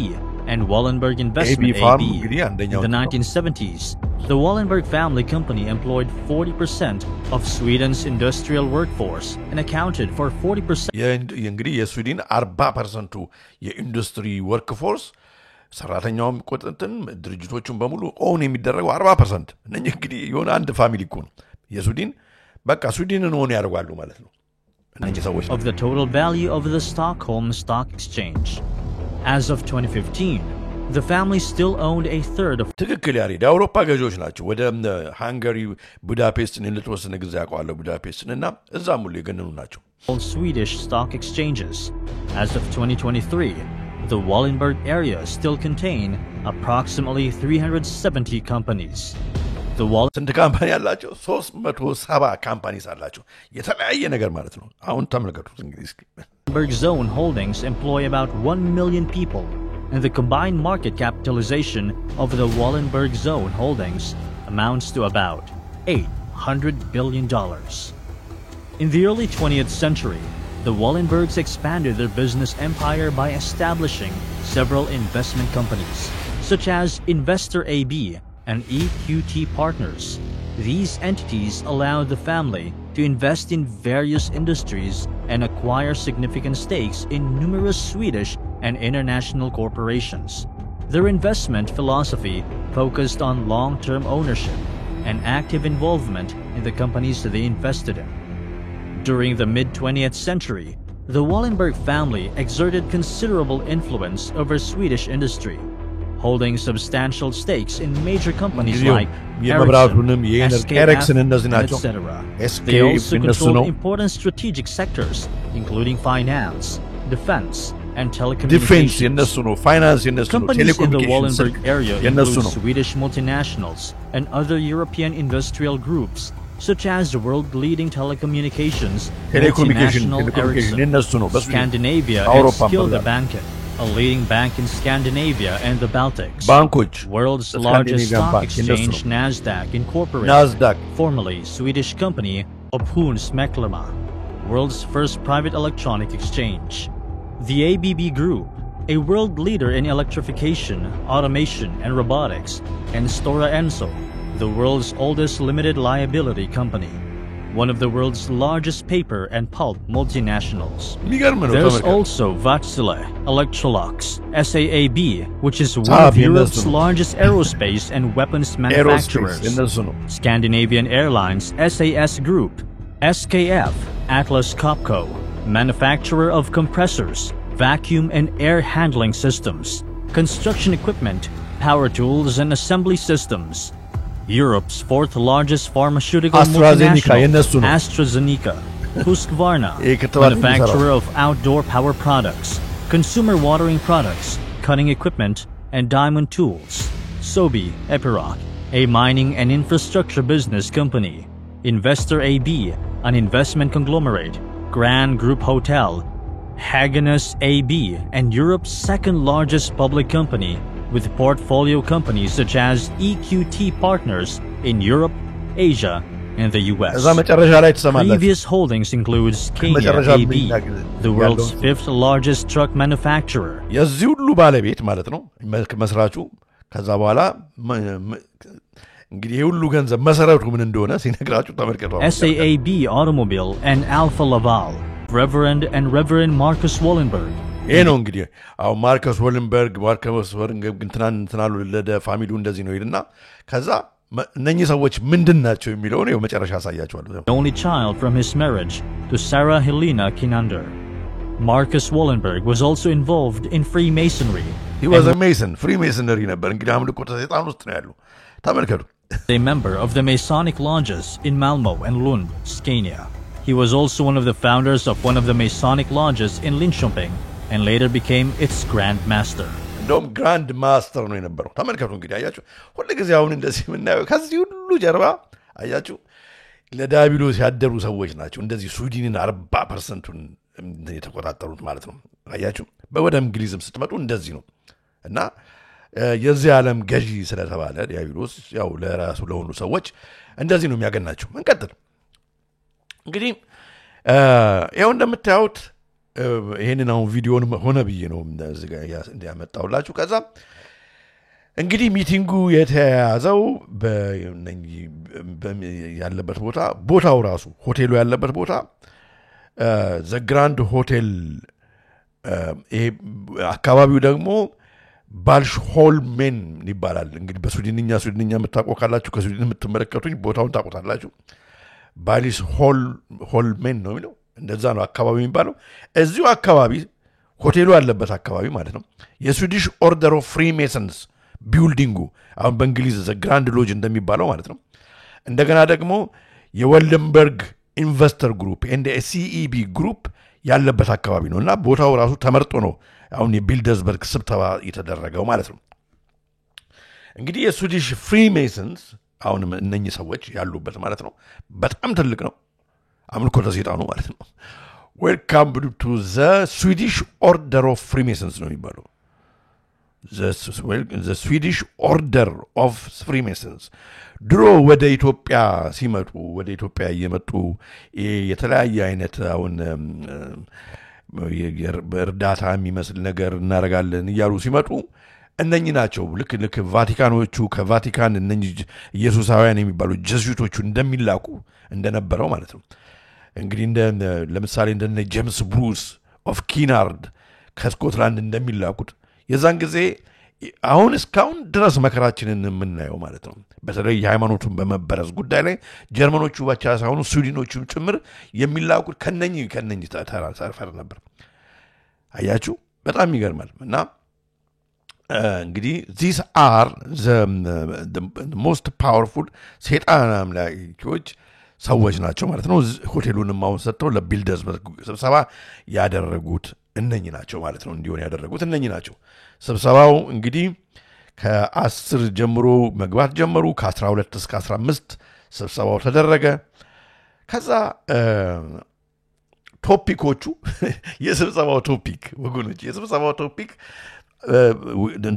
S6: and Wallenberg Investment AB in the 1970s The Wallenberg family company employed 40% of Sweden's industrial workforce and accounted for 40%.
S2: እንግዲህ የስዊድን 40% የኢንዱስትሪ ወርክፎርስ ሰራተኛውም ቁጥጥን ድርጅቶቹን በሙሉ ኦን የሚደረገው 40% እነኚህ እንግዲህ የሆነ አንድ ፋሚሊ እኮ ነው የስዊድን በቃ ስዊድንን ኦን ያደርጋሉ ማለት ነው እነኚህ ሰዎች
S6: of the total value of the Stockholm Stock Exchange. As of 2015, the family still owned a third of
S2: ትክክል ያሬድ የአውሮፓ ገዢዎች ናቸው ወደ ሃንጋሪ ቡዳፔስትን ለተወሰነ ጊዜ ያውቃሉ ቡዳፔስትን እና እዛም ሁሉ የገነኑ ናቸው
S6: all Swedish stock exchanges. As of 2023, the Wallenberg area still contain approximately 370 companies. The
S2: ስንት ካምፓኒ አላቸው 370 ካምፓኒስ አላቸው የተለያየ ነገር ማለት ነው አሁን ተመልከቱት እንግዲህ
S6: Wallenberg Zone Holdings employ about 1 million people, and the combined market capitalization of the Wallenberg Zone Holdings amounts to about $800 billion. In the early 20th century, the Wallenbergs expanded their business empire by establishing several investment companies, such as Investor AB and EQT Partners. These entities allowed the family to invest in various industries and acquire significant stakes in numerous Swedish and international corporations. Their investment philosophy focused on long-term ownership and active involvement in the companies they invested in. During the mid-20th century, the Wallenberg family exerted considerable influence over Swedish industry, holding substantial stakes in major companies like Ericsson, SKF, etc. They also control important strategic sectors, including finance, defense, and telecommunications. Companies in the Wallenberg area include Swedish multinationals and other European industrial groups, such as the world-leading telecommunications multinational Ericsson, Scandinavia, and Skilda Banken, a leading bank in Scandinavia and the Baltics. World's largest stock exchange, Nasdaq Incorporated, formerly Swedish company Options Mäklarna, world's first private electronic exchange. The ABB Group, a world leader in electrification, automation, and robotics, and Stora Enso, the world's oldest limited liability company, one of the world's largest paper and pulp multinationals. There's also Wärtsilä, Electrolux, SAAB, which is one of Europe's largest aerospace and weapons manufacturers, Scandinavian Airlines SAS Group, SKF, Atlas Copco, manufacturer of compressors, vacuum and air handling systems, construction equipment, power tools and assembly systems. Europe's fourth largest pharmaceutical multinational, AstraZeneca, Husqvarna, manufacturer of outdoor power products, consumer watering products, cutting equipment, and diamond tools. Sobi Epiroc, a mining and infrastructure business company. Investor AB, an investment conglomerate. Grand Group Hotel, Hägglunds AB, and Europe's second largest public company, with portfolio companies such as EQT Partners in Europe, Asia, and the US. Previous holdings include Scania AB, the world's fifth largest truck manufacturer.
S2: የዚህ ሁሉ ባለቤት ማለት ነው መስራቹ ከዛ በኋላ እንግዲህ ሁሉ ገንዘብ መሰረቱ ምን እንደሆነ ሲነግራችሁ ተመልከቱ
S6: SAAB Automobile and Alfa Laval, Reverend Marcus Wallenberg.
S2: ይሄ ነው እንግዲህ አው ማርከስ ወልንበርግ እንትናሉ ለፋሚሊው እንደዚህ ነው ይልና ከዛ እነኚህ ሰዎች ምንድናቸው የሚለው ነው መጨረሻ ያሳያቸዋለሁ
S6: The only child from his marriage to Sarah Helena Kinander. Marcus Wallenberg was also involved in Freemasonry.
S2: He was a Mason, Freemasonry ነበር እንግዲህ አምልኮ ሰይጣን ውስጥ ነው ያለው ተመልከቱ
S6: A member of the Masonic lodges in Malmö and Lund, Scania. He was also one of the founders of one of the Masonic lodges in Linköping and later became its Grand Master.
S2: እንደውም ግራንድ ማስተር ነው የነበረው ተመልከቱ እንግዲህ አያችሁ ሁሉ ጊዜ አሁን እንደዚህ ምናየው ከዚህ ሁሉ ጀርባ አያችሁ ለዳቢሎስ ያደሩ ሰዎች ናቸው እንደዚህ ስዊድንን 40%ን የተቆጣጠሩት ማለት ነው አያችሁ በወደ እንግሊዝም ስትመጡ እንደዚህ ነው እና የዚህ ዓለም ገዢ ስለተባለ ዳቢሎስ ያው ለራሱ ለሆኑ ሰዎች እንደዚህ ነው የሚያገናቸው እንቀጥል እንግዲህ ያው እንደምታዩት ይሄንን አሁን ቪዲዮን ሆነ ብዬ ነው እንደዚህ ጋር እንዲያመጣውላችሁ ከዛ እንግዲህ ሚቲንጉ የተያዘው ያለበት ቦታው ራሱ ሆቴሉ ያለበት ቦታ ዘ ግራንድ ሆቴል አካባቢው ደግሞ ባልሽሆልሜን ይባላል። እንግዲህ በስዊድንኛ የምታውቁ ካላችሁ ከስዊድን የምትመለከቱኝ ቦታውን ታውቁታላችሁ። ባሊስ ሆልሜን ነው የሚለው እንደዛ ነው አካባቢ የሚባለው። እዚሁ አካባቢ ሆቴሉ ያለበት አካባቢ ማለት ነው የስዊዲሽ ኦርደር ኦፍ ፍሪሜሰንስ ቢልዲንጉ አሁን በእንግሊዝ ዘ ግራንድ ሎጅ እንደሚባለው ማለት ነው። እንደገና ደግሞ የወልደንበርግ ኢንቨስተር ግሩፕ ኤንድ ሲኢቢ ግሩፕ ያለበት አካባቢ ነውና ቦታው ራሱ ተመርጦ ነው አሁን የቢልደርስበርግ ስብሰባ የተደረገው ማለት ነው። እንግዲህ የስዊዲሽ ፍሪሜሰንስ አሁን እነኚህ ሰዎች ያሉበት ማለት ነው በጣም ትልቅ ነው። አምልኮተ ሰይጣኑ ማለት ነው። ዌልካም ቱ ዘ ስዊዲሽ ኦርደር ኦፍ ፍሪሜሰንስ ነው የሚባለው። ዘ ስዊዲሽ ኦርደር ኦፍ ፍሪሜሰንስ ድሮ ወደ ኢትዮጵያ ሲመጡ ወደ ኢትዮጵያ እየመጡ የተለያየ አይነት አሁን እርዳታ የሚመስል ነገር እናደርጋለን እያሉ ሲመጡ እነኚህ ናቸው ልክ ቫቲካኖቹ ከቫቲካን እነኚህ ኢየሱሳውያን የሚባሉ ጀሱቶቹ እንደሚላኩ እንደነበረው ማለት ነው። እንግዲህ ለምሳሌ እንደነ ጄምስ ብሩስ ኦፍ ኪናርድ ከስኮትላንድ እንደሚላኩት የዛን ጊዜ አሁን እስካሁን ድረስ መከራችንን የምናየው ማለት ነው። በተለይ የሃይማኖቱን በመበረዝ ጉዳይ ላይ ጀርመኖቹ ብቻ ሳይሆኑ ስዊድኖቹም ጭምር የሚላኩት ከነኚህ ተራፈር ነበር። አያችሁ በጣም ይገርማል። እና እንግዲህ these are the most powerful ሰይጣን አምላኪዎች ሰዎች ናቸው ማለት ነው። ሆቴሉንም አሁን ሰጥተው ለቢልደርስበርግ ስብሰባ ያደረጉት እነኚህ ናቸው ማለት ነው። እንዲሆን ያደረጉት እነኚህ ናቸው። ስብሰባው እንግዲህ ከ10 ጀምሮ መግባት ጀመሩ። ከ12 እስከ 15 ስብሰባው ተደረገ። ከዛ ቶፒኮቹ የስብሰባው ቶፒክ ወገኖች የስብሰባው ቶፒክ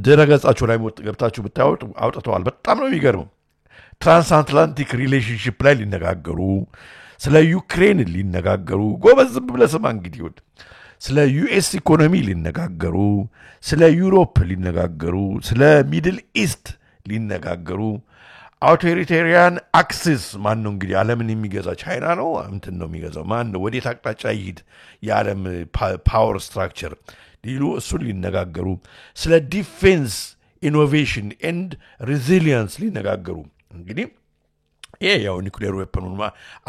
S2: ድረገጻቸው ላይ ገብታችሁ ብታዩት አውጥተዋል። በጣም ነው የሚገርመው። ትራንስአትላንቲክ ሪሌሽንሺፕ ላይ ሊነጋገሩ፣ ስለ ዩክሬን ሊነጋገሩ፣ ጎበዝ ብለህ ስማ እንግዲህ ወድ ስለ ዩኤስ ኢኮኖሚ ሊነጋገሩ፣ ስለ ዩሮፕ ሊነጋገሩ፣ ስለ ሚድል ኢስት ሊነጋገሩ፣ አውቶሪታሪያን አክሲስ ማን ነው እንግዲህ ዓለምን የሚገዛ ቻይና ነው እንትን ነው የሚገዛው ማን ነው ወዴት አቅጣጫ ይሄድ የዓለም ፓወር ስትራክቸር ሊሉ እሱን ሊነጋገሩ፣ ስለ ዲፌንስ ኢኖቬሽን ኤንድ ሪዚሊየንስ ሊነጋገሩ እንግዲህ ይሄ ያው ኒውክሌር ዌፐኑን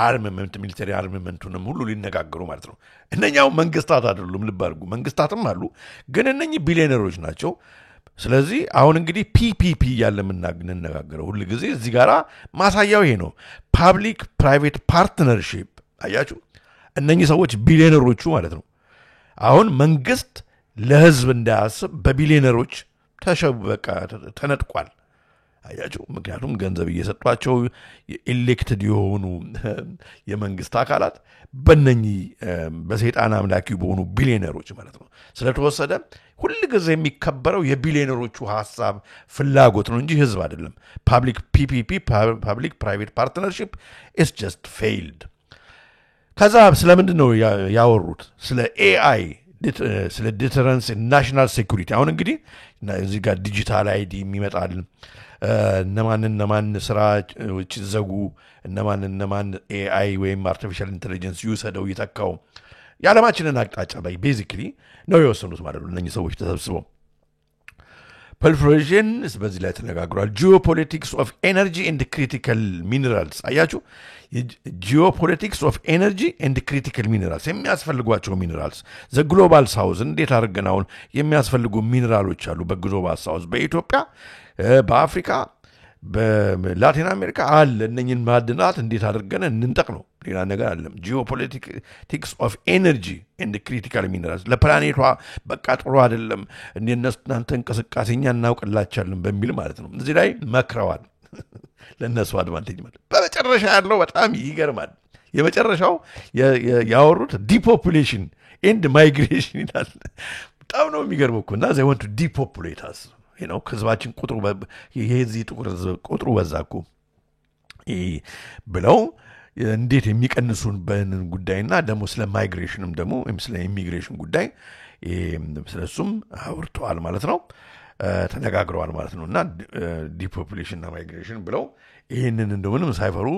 S2: አርመመንት ሚሊተሪ አርመመንቱንም ሁሉ ሊነጋገሩ ማለት ነው። እነኛው መንግስታት አይደሉም ልብ አድርጉ። መንግስታትም አሉ ግን እነኚህ ቢሊዮነሮች ናቸው። ስለዚህ አሁን እንግዲህ ፒፒፒ እያለ የምንነጋገረው ሁሉ ጊዜ እዚህ ጋራ ማሳያው ይሄ ነው። ፓብሊክ ፕራይቬት ፓርትነርሺፕ አያችሁ እነኚህ ሰዎች ቢሊዮነሮቹ ማለት ነው። አሁን መንግስት ለህዝብ እንዳያስብ በቢሊዮነሮች በቃ ተነጥቋል። አያችሁ ምክንያቱም ገንዘብ እየሰጧቸው ኤሌክትድ የሆኑ የመንግስት አካላት በእነኚህ በሰይጣን አምላኪ በሆኑ ቢሊዮነሮች ማለት ነው ስለተወሰደ ሁሉ ጊዜ የሚከበረው የቢሊዮነሮቹ ሐሳብ ፍላጎት ነው እንጂ ህዝብ አይደለም። ፓብሊክ ፒፒፒ ፓብሊክ ፕራይቬት ፓርትነርሺፕ ኢስ ጀስት ፌይልድ። ከዛ ስለምንድን ነው ያወሩት? ስለ ኤአይ ስለ ዲተረንስ ናሽናል ሴኩሪቲ። አሁን እንግዲህ እዚህ ጋር ዲጂታል አይዲ የሚመጣል እነማን ስራዎች ዘጉ እነማን ኤአይ ወይም አርቲፊሻል ኢንተለጀንስ ይውሰደው ይተካው የዓለማችንን አቅጣጫ ላይ ቤዚክሊ ነው የወሰኑት ማለት ነው እነኚህ ሰዎች ተሰብስበው። ፐልፍሬሽን በዚህ ላይ ተነጋግሯል። ጂኦፖለቲክስ ኦፍ ኤነርጂ ኤንድ ክሪቲካል ሚነራልስ አያችሁ ጂኦፖለቲክስ ኦፍ ኤነርጂ ኤንድ ክሪቲካል ሚነራልስ የሚያስፈልጓቸው ሚነራልስ ዘ ግሎባል ሳውዝ እንዴት አድርገን አሁን የሚያስፈልጉ ሚነራሎች አሉ በግሎባል ሳውዝ በኢትዮጵያ በአፍሪካ በላቲን አሜሪካ አለ። እነኝን ማዕድናት እንዴት አድርገን እንንጠቅ ነው ሌላ ነገር አለም። ጂኦፖለቲክስ ኦፍ ኤነርጂ ኤንድ ክሪቲካል ሚነራልስ ለፕላኔቷ በቃ ጥሩ አይደለም እናንተ እንቅስቃሴኛ እናውቅላቻለን በሚል ማለት ነው እዚህ ላይ መክረዋል። ለነሱ አድቫንቴጅ ማለት በመጨረሻ ያለው በጣም ይገርማል። የመጨረሻው ያወሩት ዲፖፑሌሽን ኤንድ ማይግሬሽን ይላል። በጣም ነው የሚገርመው እኮ እና they want to depopulate us ህዝባችን ቁጥሩ በዛኩ ብለው እንዴት የሚቀንሱን በንን ጉዳይና ደግሞ ስለ ማይግሬሽንም ደግሞ ስለ ኢሚግሬሽን ጉዳይ ስለሱም አውርተዋል ማለት ነው። ተነጋግረዋል ማለት ነውና ዲፖፑሌሽን እና ማይግሬሽን ብለው ይሄንን እንደምንም ሳይፈሩ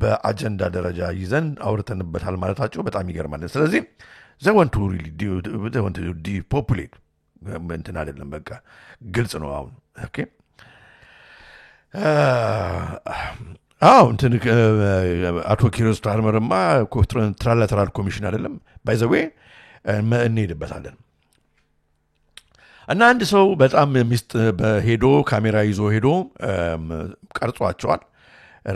S2: በአጀንዳ ደረጃ ይዘን አውርተንበታል ማለታቸው በጣም ይገርማል ስለዚህ they want to depopulate እንትን አይደለም በቃ ግልጽ ነው አሁን ኦኬ እንትን አቶ ኪሮስ ታርመርማ ትራላተራል ኮሚሽን አይደለም by the way እንሄድበታለን እና አንድ ሰው በጣም ሄዶ ካሜራ ይዞ ሄዶ ቀርጿቸዋል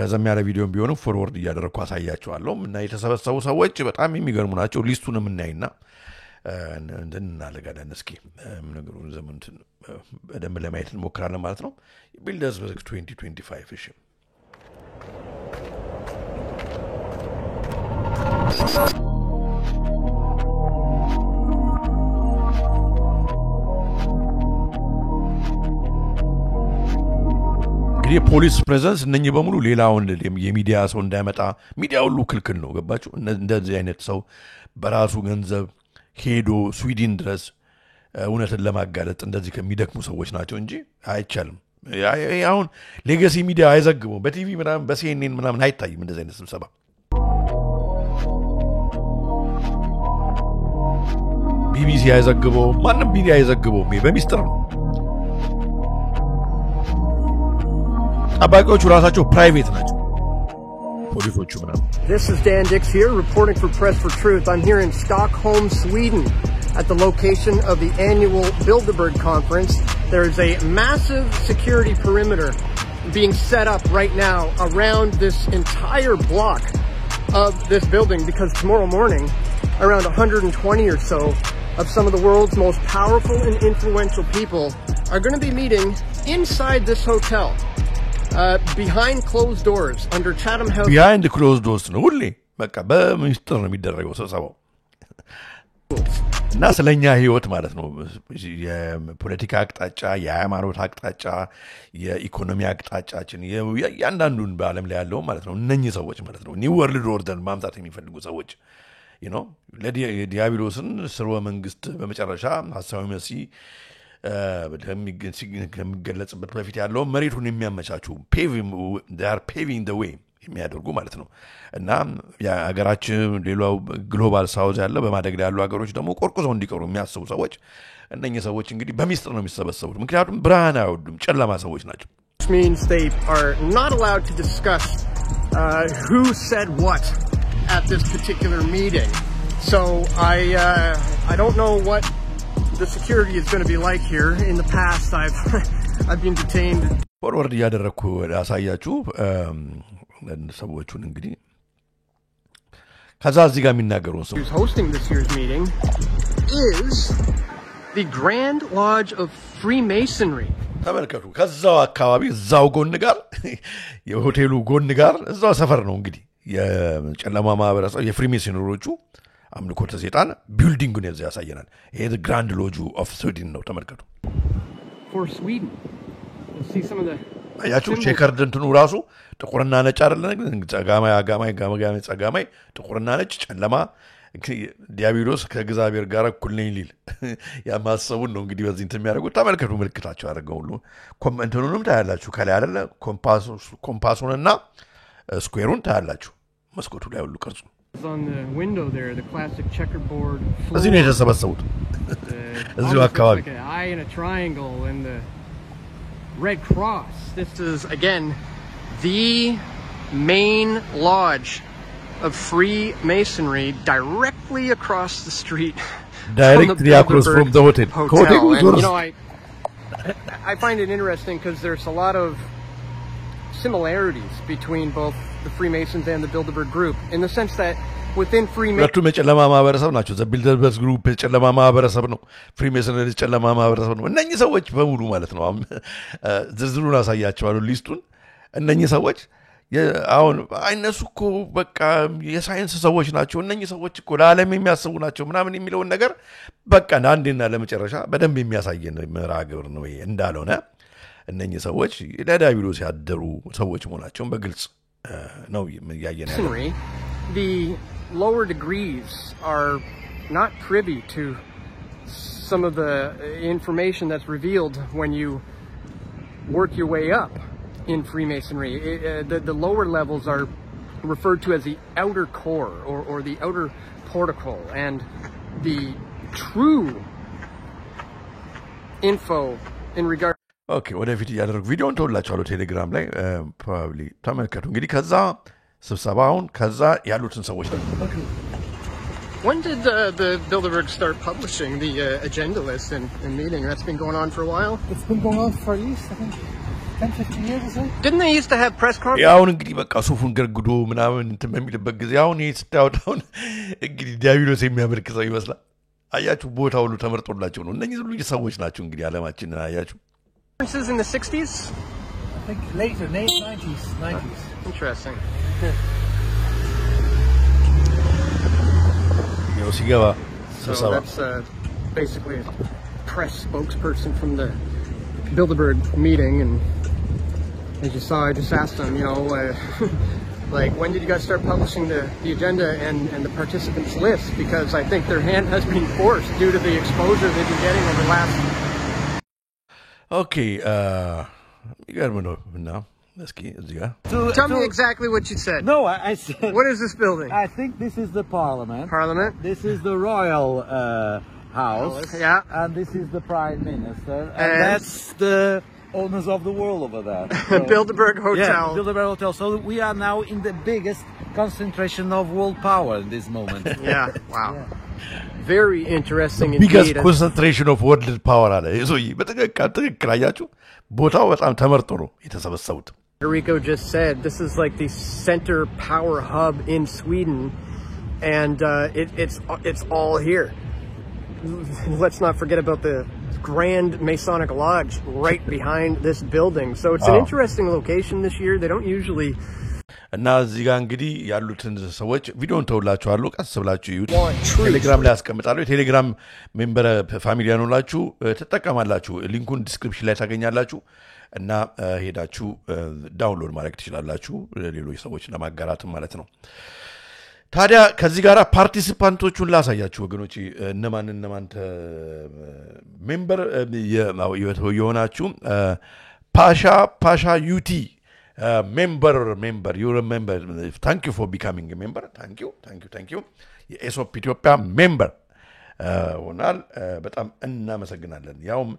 S2: ረዘም ያለ ቪዲዮም ቢሆን ፎርወርድ እያደረኩ አሳያቸዋለሁ እና የተሰበሰቡ ሰዎች በጣም የሚገርሙ ናቸው ሊስቱንም እናይና እንናለጋለን እስኪ ነገሩን ዘመን በደንብ ለማየት እንሞክራለን ማለት ነው ቢልደርስ 2025 እሺ እንግዲህ ፖሊስ ፕሬዘንስ እነኚህ በሙሉ ሌላውን የሚዲያ ሰው እንዳይመጣ ሚዲያ ሁሉ ክልክል ነው ገባችሁ እንደዚህ አይነት ሰው በራሱ ገንዘብ ሄዶ ስዊድን ድረስ እውነትን ለማጋለጥ እንደዚህ ከሚደክሙ ሰዎች ናቸው እንጂ አይቻልም አሁን ሌጋሲ ሚዲያ አይዘግበው በቲቪ ምናምን በሲኤንኤን ምናምን አይታይም እንደዚህ አይነት ስብሰባ ቢቢሲ አይዘግበው ማንም ሚዲያ አይዘግበው በሚስጥር ነው ጠባቂዎቹ ራሳቸው ፕራይቬት ናቸው ፖሊሶቹ ምናምን
S7: This is Dan Dix here reporting for Press for Truth. I'm here in Stockholm, Sweden at the location of the annual Bilderberg conference. There is a massive security perimeter being set up right now around this entire block of this building because tomorrow morning around 120 or so of some of the world's most powerful and influential people are going to be meeting inside this hotel. Behind closed doors under Chatham House.
S2: Behind the closed doors ነው ሁሌ በቃ በሚስጥር ነው የሚደረገው ስብሰባው እና ስለኛ ህይወት ማለት ነው የፖለቲካ አቅጣጫ የሃይማኖት አቅጣጫ የኢኮኖሚ አቅጣጫችን ያንዳንዱን በአለም ላይ ያለው ማለት ነው እነኚህ ሰዎች ማለት ነው ኒው ወርልድ ኦርደር ማምጣት የሚፈልጉ ሰዎች ለዲያብሎስን ስርወ መንግስት በመጨረሻ ሐሳዊ መሲ ከሚገለጽበት በፊት ያለው መሬቱን የሚያመቻቹ they are paving the way የሚያደርጉ ማለት ነው እና የሀገራችን ሌላው ግሎባል ሳውዝ ያለ በማደግ ላይ ያሉ ሀገሮች ደግሞ ቆርቁዘው እንዲቀሩ የሚያስቡ ሰዎች እነኚህ ሰዎች እንግዲህ በሚስጥር ነው የሚሰበሰቡት ምክንያቱም ብርሃን አይወዱም ጨለማ ሰዎች ናቸው
S7: which means they are not allowed to discuss who said what at this particular meeting so I don't know what the security is going to be like here in the past I've been detained
S2: forward ያደረኩ ያሳያችሁ ሰዎቹን እንግዲህ ከዛ እዚህ ጋር የሚናገሩ ሰው
S7: who's hosting this year's meeting is the Grand Lodge of Freemasonry
S2: ተመልከቱ ከዛው አካባቢ እዛው ጎን ጋር የሆቴሉ ጎን ጋር እዛው ሰፈር ነው እንግዲህ የጨለማ ማህበረሰብ የፍሪሜሰኖሮቹ አምልኮተ ሰይጣን ቢልዲንግ ነው ያሳየናል ይሄ the Grand Lodge of Sweden ነው ተመልከቱ
S7: for Sweden let's see some of the
S2: አያችሁ ቼከርድ እንትኑ ራሱ ጥቁርና ነጭ አይደለም ጸጋማይ ጸጋማይ ጥቁርና ነጭ ጨለማ ዲያብሎስ ከእግዚአብሔር ጋር እኩል ነኝ ሊል ያማሰቡን ነው እንግዲህ በዚህ እንትን የሚያደርጉት ተመልከቱ ምልክታቸው አደረገው ሁሉ እንትኑንም ታያላችሁ ከላይ አይደለ ኮምፓሱንና ስኩዌሩን ታያላችሁ መስኮቱ ላይ ሁሉ ቅርጹ
S7: on the window there the classic checkerboard
S2: እዚህ ነው የተሰበሰቡት እዚሁ አካባቢ
S7: like an eye and a triangle and the Red Cross this is again the main lodge of Freemasonry directly across the street
S2: directly across from the hotel.
S7: And, you know I find it interesting because there's a lot of similarities between both the Freemasons and the Bilderberg group in the sense that within Freemasons
S2: ሁለቱም የጨለማ ማህበረሰብ ናቸው the Bilderberg group የጨለማ ማህበረሰብ ነው Freemasons የጨለማ ማህበረሰብ ነው እነኚህ ሰዎች በሙሉ ማለት ነው ዝርዝሩን አሳያቸዋለሁ ሊስቱን እነኚህ ሰዎች አሁን አይነሱ እኮ በቃ የሳይንስ ሰዎች ናቸው እነኚህ ሰዎች እኮ ለዓለም የሚያስቡ ናቸው ምናምን የሚለውን ነገር በቃ አንዴና ለመጨረሻ በደንብ የሚያሳየን ምራግብር ነው እንዳልሆነ እነኚህ ሰዎች ለዲያብሎስ ያደሩ ሰዎች መሆናቸውን በግልጽ ነው ያየነው
S7: the lower degrees are not privy to some of the information that's revealed when you work your way up in Freemasonry. The lower levels are referred to as the outer core or the outer protocol, and the true info in regard
S2: ኦኬ ወደፊት ያደረግ ቪዲዮን ተወላችኋለሁ ቴሌግራም ላይ ፕሮባብሊ ተመልከቱ እንግዲህ ከዛ ስብሰባውን ከዛ ያሉትን ሰዎች ነው
S7: When did the Bilderberg start publishing the agenda list and meeting? That's been going on for a while?
S8: It's been going on for at least, I think, 10-15 years or so.
S7: Didn't they used to have press conferences?
S2: ያውን እንግዲህ በቃ ሱፉን ገርግዶ ምናምን እንትን በሚልበት ጊዜ አሁን ይሄ ስታወጣውን እንግዲህ ዲያብሎስ የሚያመልክ ሰው ይመስላል አያችሁ ቦታ ሁሉ ተመርጦላቸው ነው እነኚህ ሁሉ ሰዎች ናቸው እንግዲህ ዓለማችን አያችሁ
S7: Conferences in the 60s?
S8: I think later, 90s.
S7: Interesting. So that's basically a press spokesperson from the Bilderberg meeting, and as you saw, I just asked them, like, when did you guys start publishing the agenda and the participants list? Because I think their hand has been forced due to the exposure they've been getting over the last...
S2: Okay, you got to know.
S7: Tell me exactly what you said.
S8: No, I said...
S7: What is this building?
S8: I think this is the Parliament.
S7: Parliament?
S8: This is the Royal House.
S7: Yeah.
S8: And this is the Prime Minister. And that's the owners of the world over there.
S7: So, Bilderberg Hotel.
S8: Yeah, Bilderberg Hotel. So we are now in the biggest concentration of world power in this moment.
S7: Yeah, wow. Yeah. Very interesting
S2: indeed. Biggest concentration of world power አለ ይዞይ በትክክል አያችሁ ቦታው በጣም ተመርጦ ነው የተሰበሰቡት
S7: Rico just said this is like the center power hub in Sweden, and it's all here. Let's not forget about the Grand Masonic Lodge right behind this building. So it's an interesting location this year. They don't usually
S2: እና እዚህ ጋር እንግዲህ ያሉትን ሰዎች ቪዲዮን ተውላችኋለሁ ቀስ ብላችሁ ይዩት ቴሌግራም ላይ አስቀምጣለሁ የቴሌግራም ሜምበር ፋሚሊ ያኖላችሁ ተጠቀማላችሁ ሊንኩን ዲስክሪፕሽን ላይ ታገኛላችሁ እና ሄዳችሁ ዳውንሎድ ማድረግ ትችላላችሁ ሌሎች ሰዎች ለማጋራትም ማለት ነው ታዲያ ከዚህ ጋር ፓርቲሲፓንቶቹን ላሳያችሁ ወገኖች እነማን ሜምበር የሆናችሁ ፓሻ ዩቲ member you remember thank you for becoming a member thank you የኤሶፕ ኢትዮጵያ member ሆናል በጣም እናመሰግናለን ያውም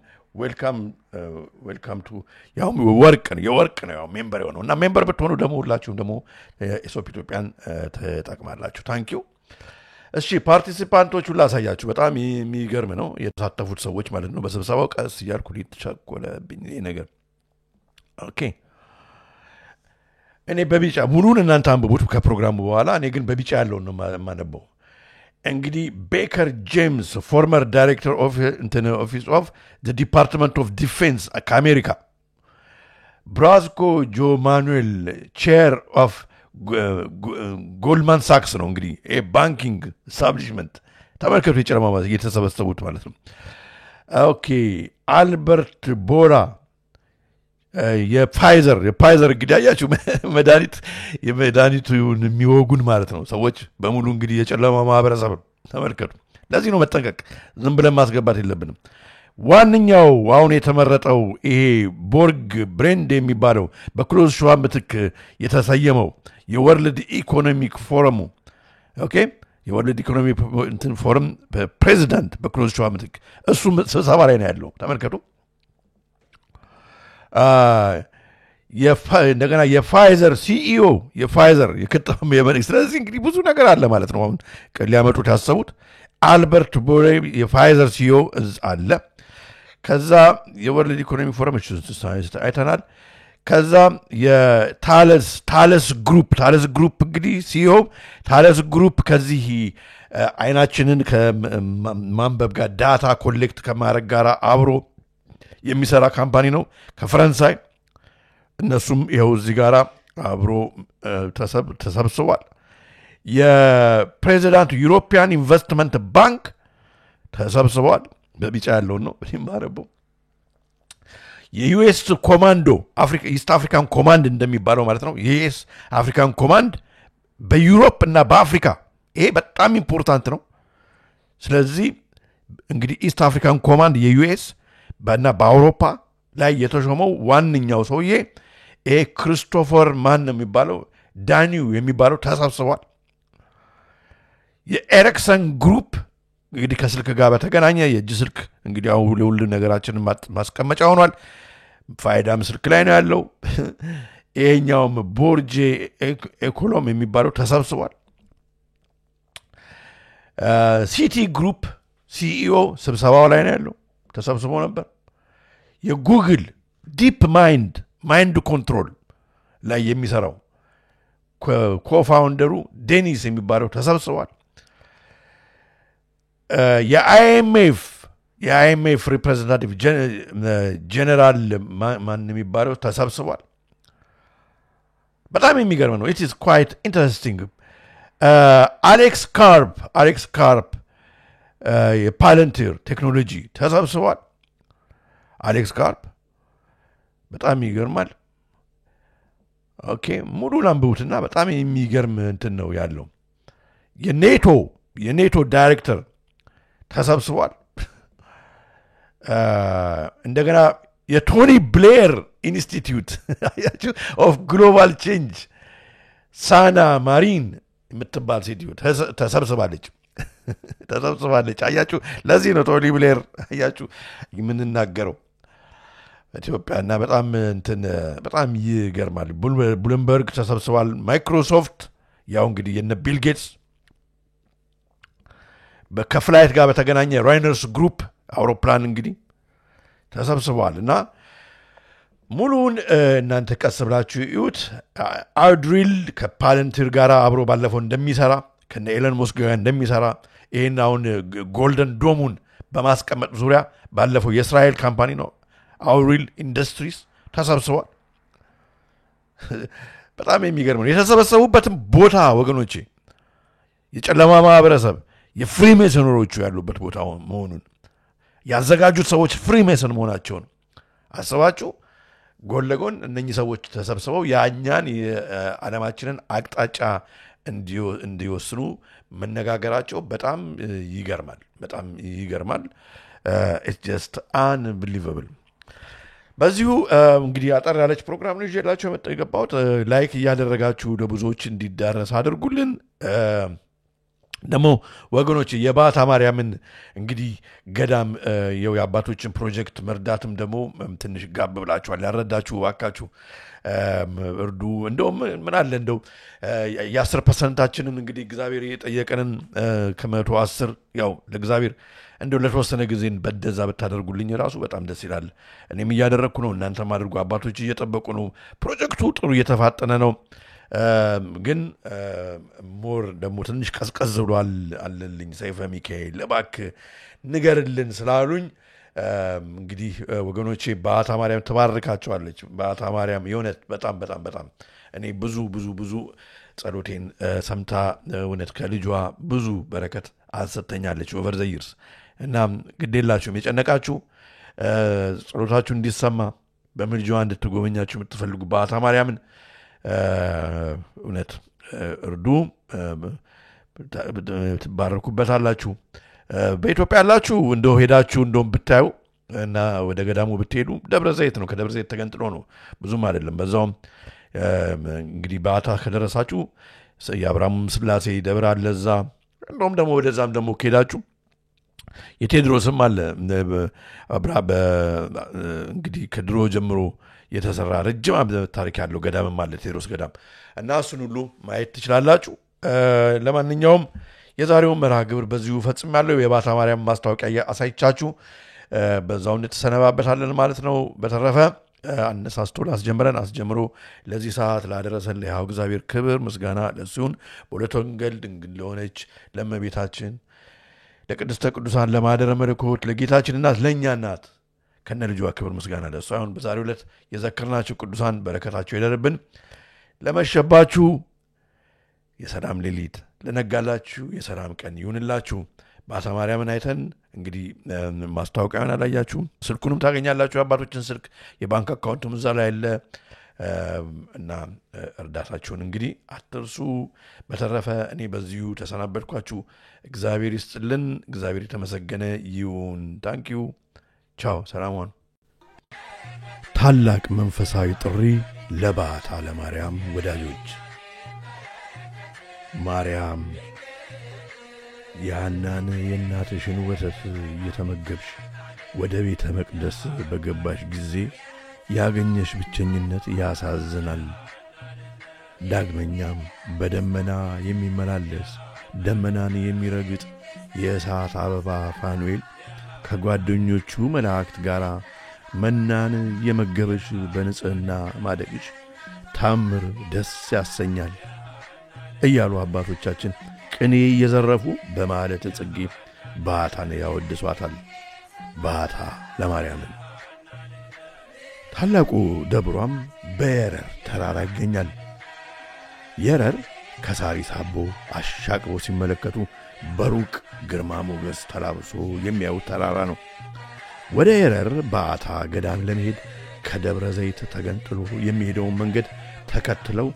S2: welcome to ያውም የወርቅ ነው ያው member ሆነው እና member ብትሆኑ ደግሞ ሁላችሁም ደግሞ ኤሶፕ ኢትዮጵያን ተጠቅማላችሁ thank you እሺ ፓርቲሲፓንቶቹ ላሳያችሁ በጣም የሚገርም ነው የተሳተፉት ሰዎች ማለት ነው በስብሰባው ቀስ ይያልኩ ሊተቸኮለብኝ ነገር ኦኬ እኔ በቢጫ ሙሉን እናንተ አንብቡት ከፕሮግራሙ በኋላ እኔ ግን በቢጫ ያለው ነው ማነበው እንግዲህ ቤከር ጄምስ ፎርመር ዳይሬክተር ኦፍ ኦፊስ ኦፍ ዘ ዲፓርትመንት ኦፍ ዲፌንስ ከአሜሪካ ብራዝኮ ጆ ማኑኤል ቼር ኦፍ ጎልድማን ሳክስ ነው እንግዲህ ባንኪንግ ስታብሊሽመንት ተመልከቱ የጨለማ እየተሰበሰቡት ማለት ነው ኦኬ አልበርት ቦራ የፋይዘር እንግዲህ አያችሁ የመድኃኒቱን የሚወጉን ማለት ነው ሰዎች በሙሉ እንግዲህ የጨለማ ማህበረሰብ ተመልከቱ ለዚህ ነው መጠንቀቅ ዝም ብለን ማስገባት የለብንም ዋንኛው አሁን የተመረጠው ይሄ ቦርግ ብሬንድ የሚባለው በክሎዝ ሸዋ ምትክ የተሰየመው የወርልድ ኢኮኖሚክ ፎረሙ ኦኬ የወርልድ ኢኮኖሚክ ፎረም ፕሬዚዳንት በክሎዝ ሸዋ ምትክ እሱ ስብሰባ ላይ ነው ያለው ተመልከቱ እንደገና የፋይዘር ሲኢኦ የፋይዘር የከተማ የመንግስት ስለዚህ እንግዲህ ብዙ ነገር አለ ማለት ነው አሁን ሊያመጡት ያሰቡት አልበርት ቦሬ የፋይዘር ሲኢኦ አለ ከዛ የወርልድ ኢኮኖሚ ፎረም አይተናል ከዛ የታለስ ግሩፕ እንግዲህ ሲኢኦ ታለስ ግሩፕ ከዚህ አይናችንን ከማንበብ ጋር ዳታ ኮሌክት ከማድረግ ጋር አብሮ የሚሰራ ካምፓኒ ነው ከፈረንሳይ እነሱም ይሄው እዚህ ጋር አብሮ ተሰብስቧል የፕሬዚዳንት ዩሮፒያን ኢንቨስትመንት ባንክ ተሰብስቧል በቢጫ ያለው ነው በማረበው የዩኤስ ኮማንዶ ኢስት አፍሪካን ኮማንድ እንደሚባለው ማለት ነው የዩኤስ አፍሪካን ኮማንድ በዩሮፕ እና በአፍሪካ ይሄ በጣም ኢምፖርታንት ነው ስለዚህ እንግዲህ ኢስት አፍሪካን ኮማንድ የዩኤስ በና በአውሮፓ ላይ የተሾመው ዋንኛው ሰውዬ ክሪስቶፈር ማን ነው የሚባለው ዳኒው የሚባለው ተሰብስቧል። የኤሪክሰን ግሩፕ እንግዲህ ከስልክ ጋር በተገናኘ የእጅ ስልክ እንግዲህ አሁን ሁሉ ነገራችንን ማስቀመጫ ሆኗል። ፋይዳም ስልክ ላይ ነው ያለው። ይሄኛውም ቦርጄ ኢኮኖም የሚባለው ተሰብስቧል። ሲቲ ግሩፕ ሲኢኦ ስብሰባው ላይ ነው ያለው፣ ተሰብስቦ ነበር። የጉግል ዲፕ ማይንድ ኮንትሮል ላይ የሚሰራው ኮፋውንደሩ ዴኒስ የሚባለው ተሰብስቧል። የአይኤምኤፍ ሪፕሬዘንታቲቭ ጀነራል ማን የሚባለው ተሰብስቧል። በጣም የሚገርም ነው። it is quite interesting. አሌክስ ካርፕ የፓለንቲር ቴክኖሎጂ ተሰብስቧል። አሌክስ ካርፕ በጣም ይገርማል። ኦኬ ሙሉ ላምብቡትና በጣም የሚገርም እንትን ነው ያለው። የኔቶ ዳይሬክተር ተሰብስቧል። እንደገና የቶኒ ብሌር ኢንስቲትዩት ኦፍ ግሎባል ቼንጅ ሳና ማሪን የምትባል ሴትዮ ተሰብስባለች። አያችሁ፣ ለዚህ ነው ቶኒ ብሌር አያችሁ የምንናገረው ኢትዮጵያና በጣም ይገርማል። ብሉምበርግ ተሰብስቧል። ማይክሮሶፍት ያው እንግዲህ የነ ቢል ጌትስ ከፍላይት ጋር በተገናኘ ራይነርስ ግሩፕ አውሮፕላን እንግዲህ ተሰብስቧል። እና ሙሉን እናንተ ቀስ ብላችሁ እዩት። አውድሪል ከፓለንቲር ጋር አብሮ ባለፈው እንደሚሰራ ከነ ኤለን መስክ ጋር እንደሚሰራ ይሄን አሁን ጎልደን ዶሙን በማስቀመጥ ዙሪያ ባለፈው የእስራኤል ካምፓኒ ነው አውድሪል ኢንዱስትሪስ ተሰብስቧል። በጣም የሚገርም ነው። የተሰበሰቡበትም ቦታ ወገኖቼ የጨለማ ማህበረሰብ የፍሪሜሰኖሮቹ ያሉበት ቦታ መሆኑን ያዘጋጁት ሰዎች ፍሪሜሰን መሆናቸውን አስባችሁ ጎን ለጎን እነኚህ ሰዎች ተሰብስበው ያኛን የዓለማችንን አቅጣጫ እንዲወስኑ መነጋገራቸው በጣም ይገርማል። it's just unbelievable። በዚሁ እንግዲህ አጠር ያለች ፕሮግራም ነው ይዤላችሁ የገባሁት። ላይክ እያደረጋችሁ ለብዙዎች እንዲዳረስ አድርጉልን። ደግሞ ወገኖች የባታ ማርያምን እንግዲህ ገዳም የአባቶችን ፕሮጀክት መርዳትም ደግሞ ትንሽ ጋብ ብላችኋል። ያረዳችሁ ዋካችሁ እርዱ። እንደውም ምን አለ እንደው የ10%ችንን እንግዲህ እግዚአብሔር የጠየቀንን ከ110 ያው ለእግዚአብሔር እንደው ለተወሰነ ጊዜ በደዛ ብታደርጉልኝ ራሱ በጣም ደስ ይላል። እኔም እያደረኩ ነው፣ እናንተም አድርጉ። አባቶች እየጠበቁ ነው። ፕሮጀክቱ ጥሩ እየተፋጠነ ነው። ግን ሞር ደግሞ ትንሽ ቀዝቀዝ ብሏል አለልኝ ሰይፈ ሚካኤል እባክህ ንገርልን ስላሉኝ እንግዲህ ወገኖቼ ባታ ማርያም ተባርካቸዋለች። ባታ ማርያም የእውነት በጣም እኔ ብዙ ጸሎቴን ሰምታ እውነት ከልጇ ብዙ በረከት አሰተኛለች ኦቨር ዘ ይርስ። እና ግዴላችሁም የጨነቃችሁ ጸሎታችሁ እንዲሰማ በምልጃዋ እንድትጎበኛችሁ የምትፈልጉ ባታ ማርያምን እውነት እርዱ፣ ትባረኩበታላችሁ። በኢትዮጵያ ያላችሁ እንደው ሄዳችሁ እንደውም ብታዩ እና ወደ ገዳሙ ብትሄዱ ደብረ ዘይት ነው። ከደብረ ዘይት ተገንጥሎ ነው፣ ብዙም አይደለም። በዛውም እንግዲህ ባታ ከደረሳችሁ የአብርሃም ስላሴ ደብር አለ እዛ። እንደውም ደግሞ ወደዛም ደግሞ ከሄዳችሁ የቴድሮስም አለ እንግዲህ ከድሮ ጀምሮ የተሰራ ረጅም ታሪክ ያለው ገዳምም አለ ቴድሮስ ገዳም እና እሱን ሁሉ ማየት ትችላላችሁ። ለማንኛውም የዛሬውን መርሃ ግብር በዚሁ ፈጽማለሁ። የባታ ማርያም ማስታወቂያ አሳይቻችሁ በዛው እንተሰነባበታለን ማለት ነው። በተረፈ አነሳስቶ አስጀምሮ ለዚህ ሰዓት ላደረሰን ለሕያው እግዚአብሔር ክብር ምስጋና ለእሱ ይሁን። በሁለት ወንጌል ድንግል ለሆነች ለእመቤታችን ለቅድስተ ቅዱሳን ለማደረ መለኮት ለጌታችን እናት ለእኛ እናት ከነ ልጇ ክብር ምስጋና ለእሱ ይሁን። በዛሬው ዕለት የዘከርናችሁ ቅዱሳን በረከታቸው ይደርብን። ለመሸባችሁ የሰላም ሌሊት፣ ለነጋላችሁ የሰላም ቀን ይሁንላችሁ። ባታ ማርያምን አይተን እንግዲህ ማስታወቂያውን አላያችሁ፣ ስልኩንም ታገኛላችሁ። አባቶችን ስልክ የባንክ አካውንቱም እዛ ላይ አለ። እና እርዳታችሁን እንግዲህ አትርሱ በተረፈ እኔ በዚሁ ተሰናበትኳችሁ እግዚአብሔር ይስጥልን እግዚአብሔር የተመሰገነ ይሁን ታንኪዩ ቻው ሰላም ሁኑ
S3: ታላቅ መንፈሳዊ ጥሪ ለባታ ለማርያም ወዳጆች ማርያም ያናን የእናትሽን ወተት እየተመገብሽ ወደ ቤተ መቅደስ በገባሽ ጊዜ ያገኘሽ ብቸኝነት ያሳዝናል ዳግመኛም በደመና የሚመላለስ ደመናን የሚረግጥ የእሳት አበባ ፋኑኤል ከጓደኞቹ መላእክት ጋር መናን የመገበሽ በንጽህና ማደግሽ ታምር ደስ ያሰኛል እያሉ አባቶቻችን ቅኔ እየዘረፉ በማለት ጽጌ ባታን ያወድሷታል ባታ ለማርያም ታላቁ ደብሯም በየረር ተራራ ይገኛል የረር ከሳሪስ አቦ አሻቅቦ ሲመለከቱ በሩቅ ግርማ ሞገስ ተላብሶ የሚያዩት ተራራ ነው ወደ የረር ባታ ገዳም ለመሄድ ከደብረ ዘይት ተገንጥሎ የሚሄደው መንገድ ተከትለው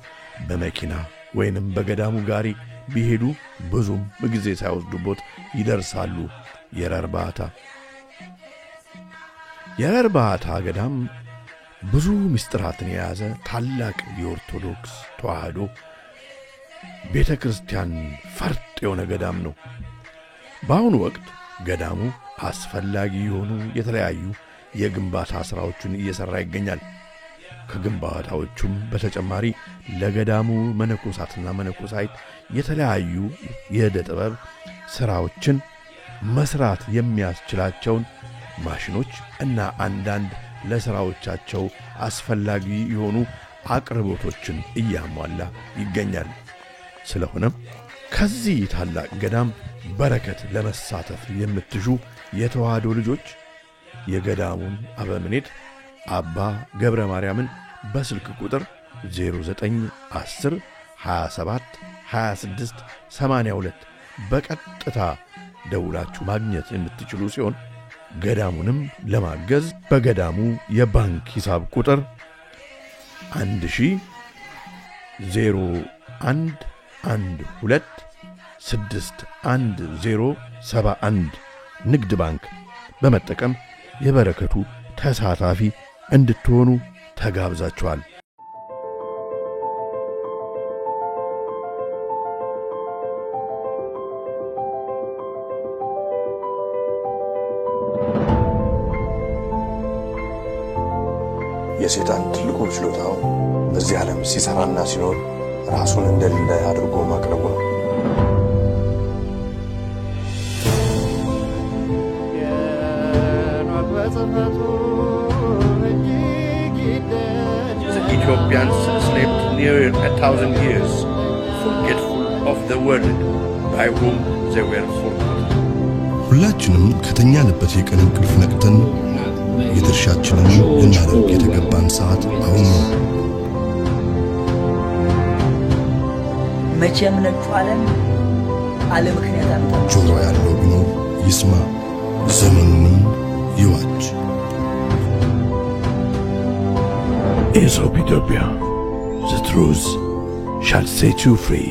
S3: በመኪና ወይንም በገዳሙ ጋሪ ቢሄዱ ብዙም ጊዜ ሳይወስዱበት ይደርሳሉ የረር ባታ ገዳም ብዙ ምስጢራትን የያዘ ታላቅ የኦርቶዶክስ ተዋህዶ ቤተክርስቲያን ፈርጥ የሆነ ገዳም ነው በአሁኑ ወቅት ገዳሙ አስፈላጊ የሆኑ የተለያዩ የግንባታ ስራዎችን እየሰራ ይገኛል ከግንባታዎቹም በተጨማሪ ለገዳሙ መነኮሳትና መነኮሳይት የተለያዩ የዕደ ጥበብ ስራዎችን መስራት የሚያስችላቸውን ማሽኖች እና አንዳንድ ለስራዎቻቸው አስፈላጊ የሆኑ አቅርቦቶችን እያሟላ ይገኛል ስለሆነም ከዚህ ታላቅ ገዳም በረከት ለመሳተፍ የምትሹ የተዋህዶ ልጆች የገዳሙን አበምኔት አባ ገብረ ማርያምን በስልክ ቁጥር 0910 27 26 82 በቀጥታ ደውላችሁ ማግኘት የምትችሉ ሲሆን ገዳሙንም ለማገዝ በገዳሙ የባንክ ሂሳብ ቁጥር 100112611071 ንግድ ባንክ በመጠቀም የበረከቱ ተሳታፊ እንድትሆኑ ተጋብዛችኋል
S1: የሰይጣን ትልቁ ችሎታው በዚህ ዓለም ሲሰራና ሲኖር ራሱን እንደሌለ አድርጎ ማቅረቡ ነው
S2: The Ethiopians slept near 1,000 years, forgetful of the world by whom they were forgotten.
S3: ሁላችንም ከተኛንበት የቀን እንቅልፍ ነቅተን የድርሻችንን ልናደርግ የተገባን ሰዓት አሁን ነው።
S4: መቼም ነጩ ዓለም አለ ምክንያት አምጣ
S3: ጆሮ ያለው ቢኖር ይስማ ዘመኑንም ይዋጅ።
S5: Aesop Ethiopia, the truth shall set you free.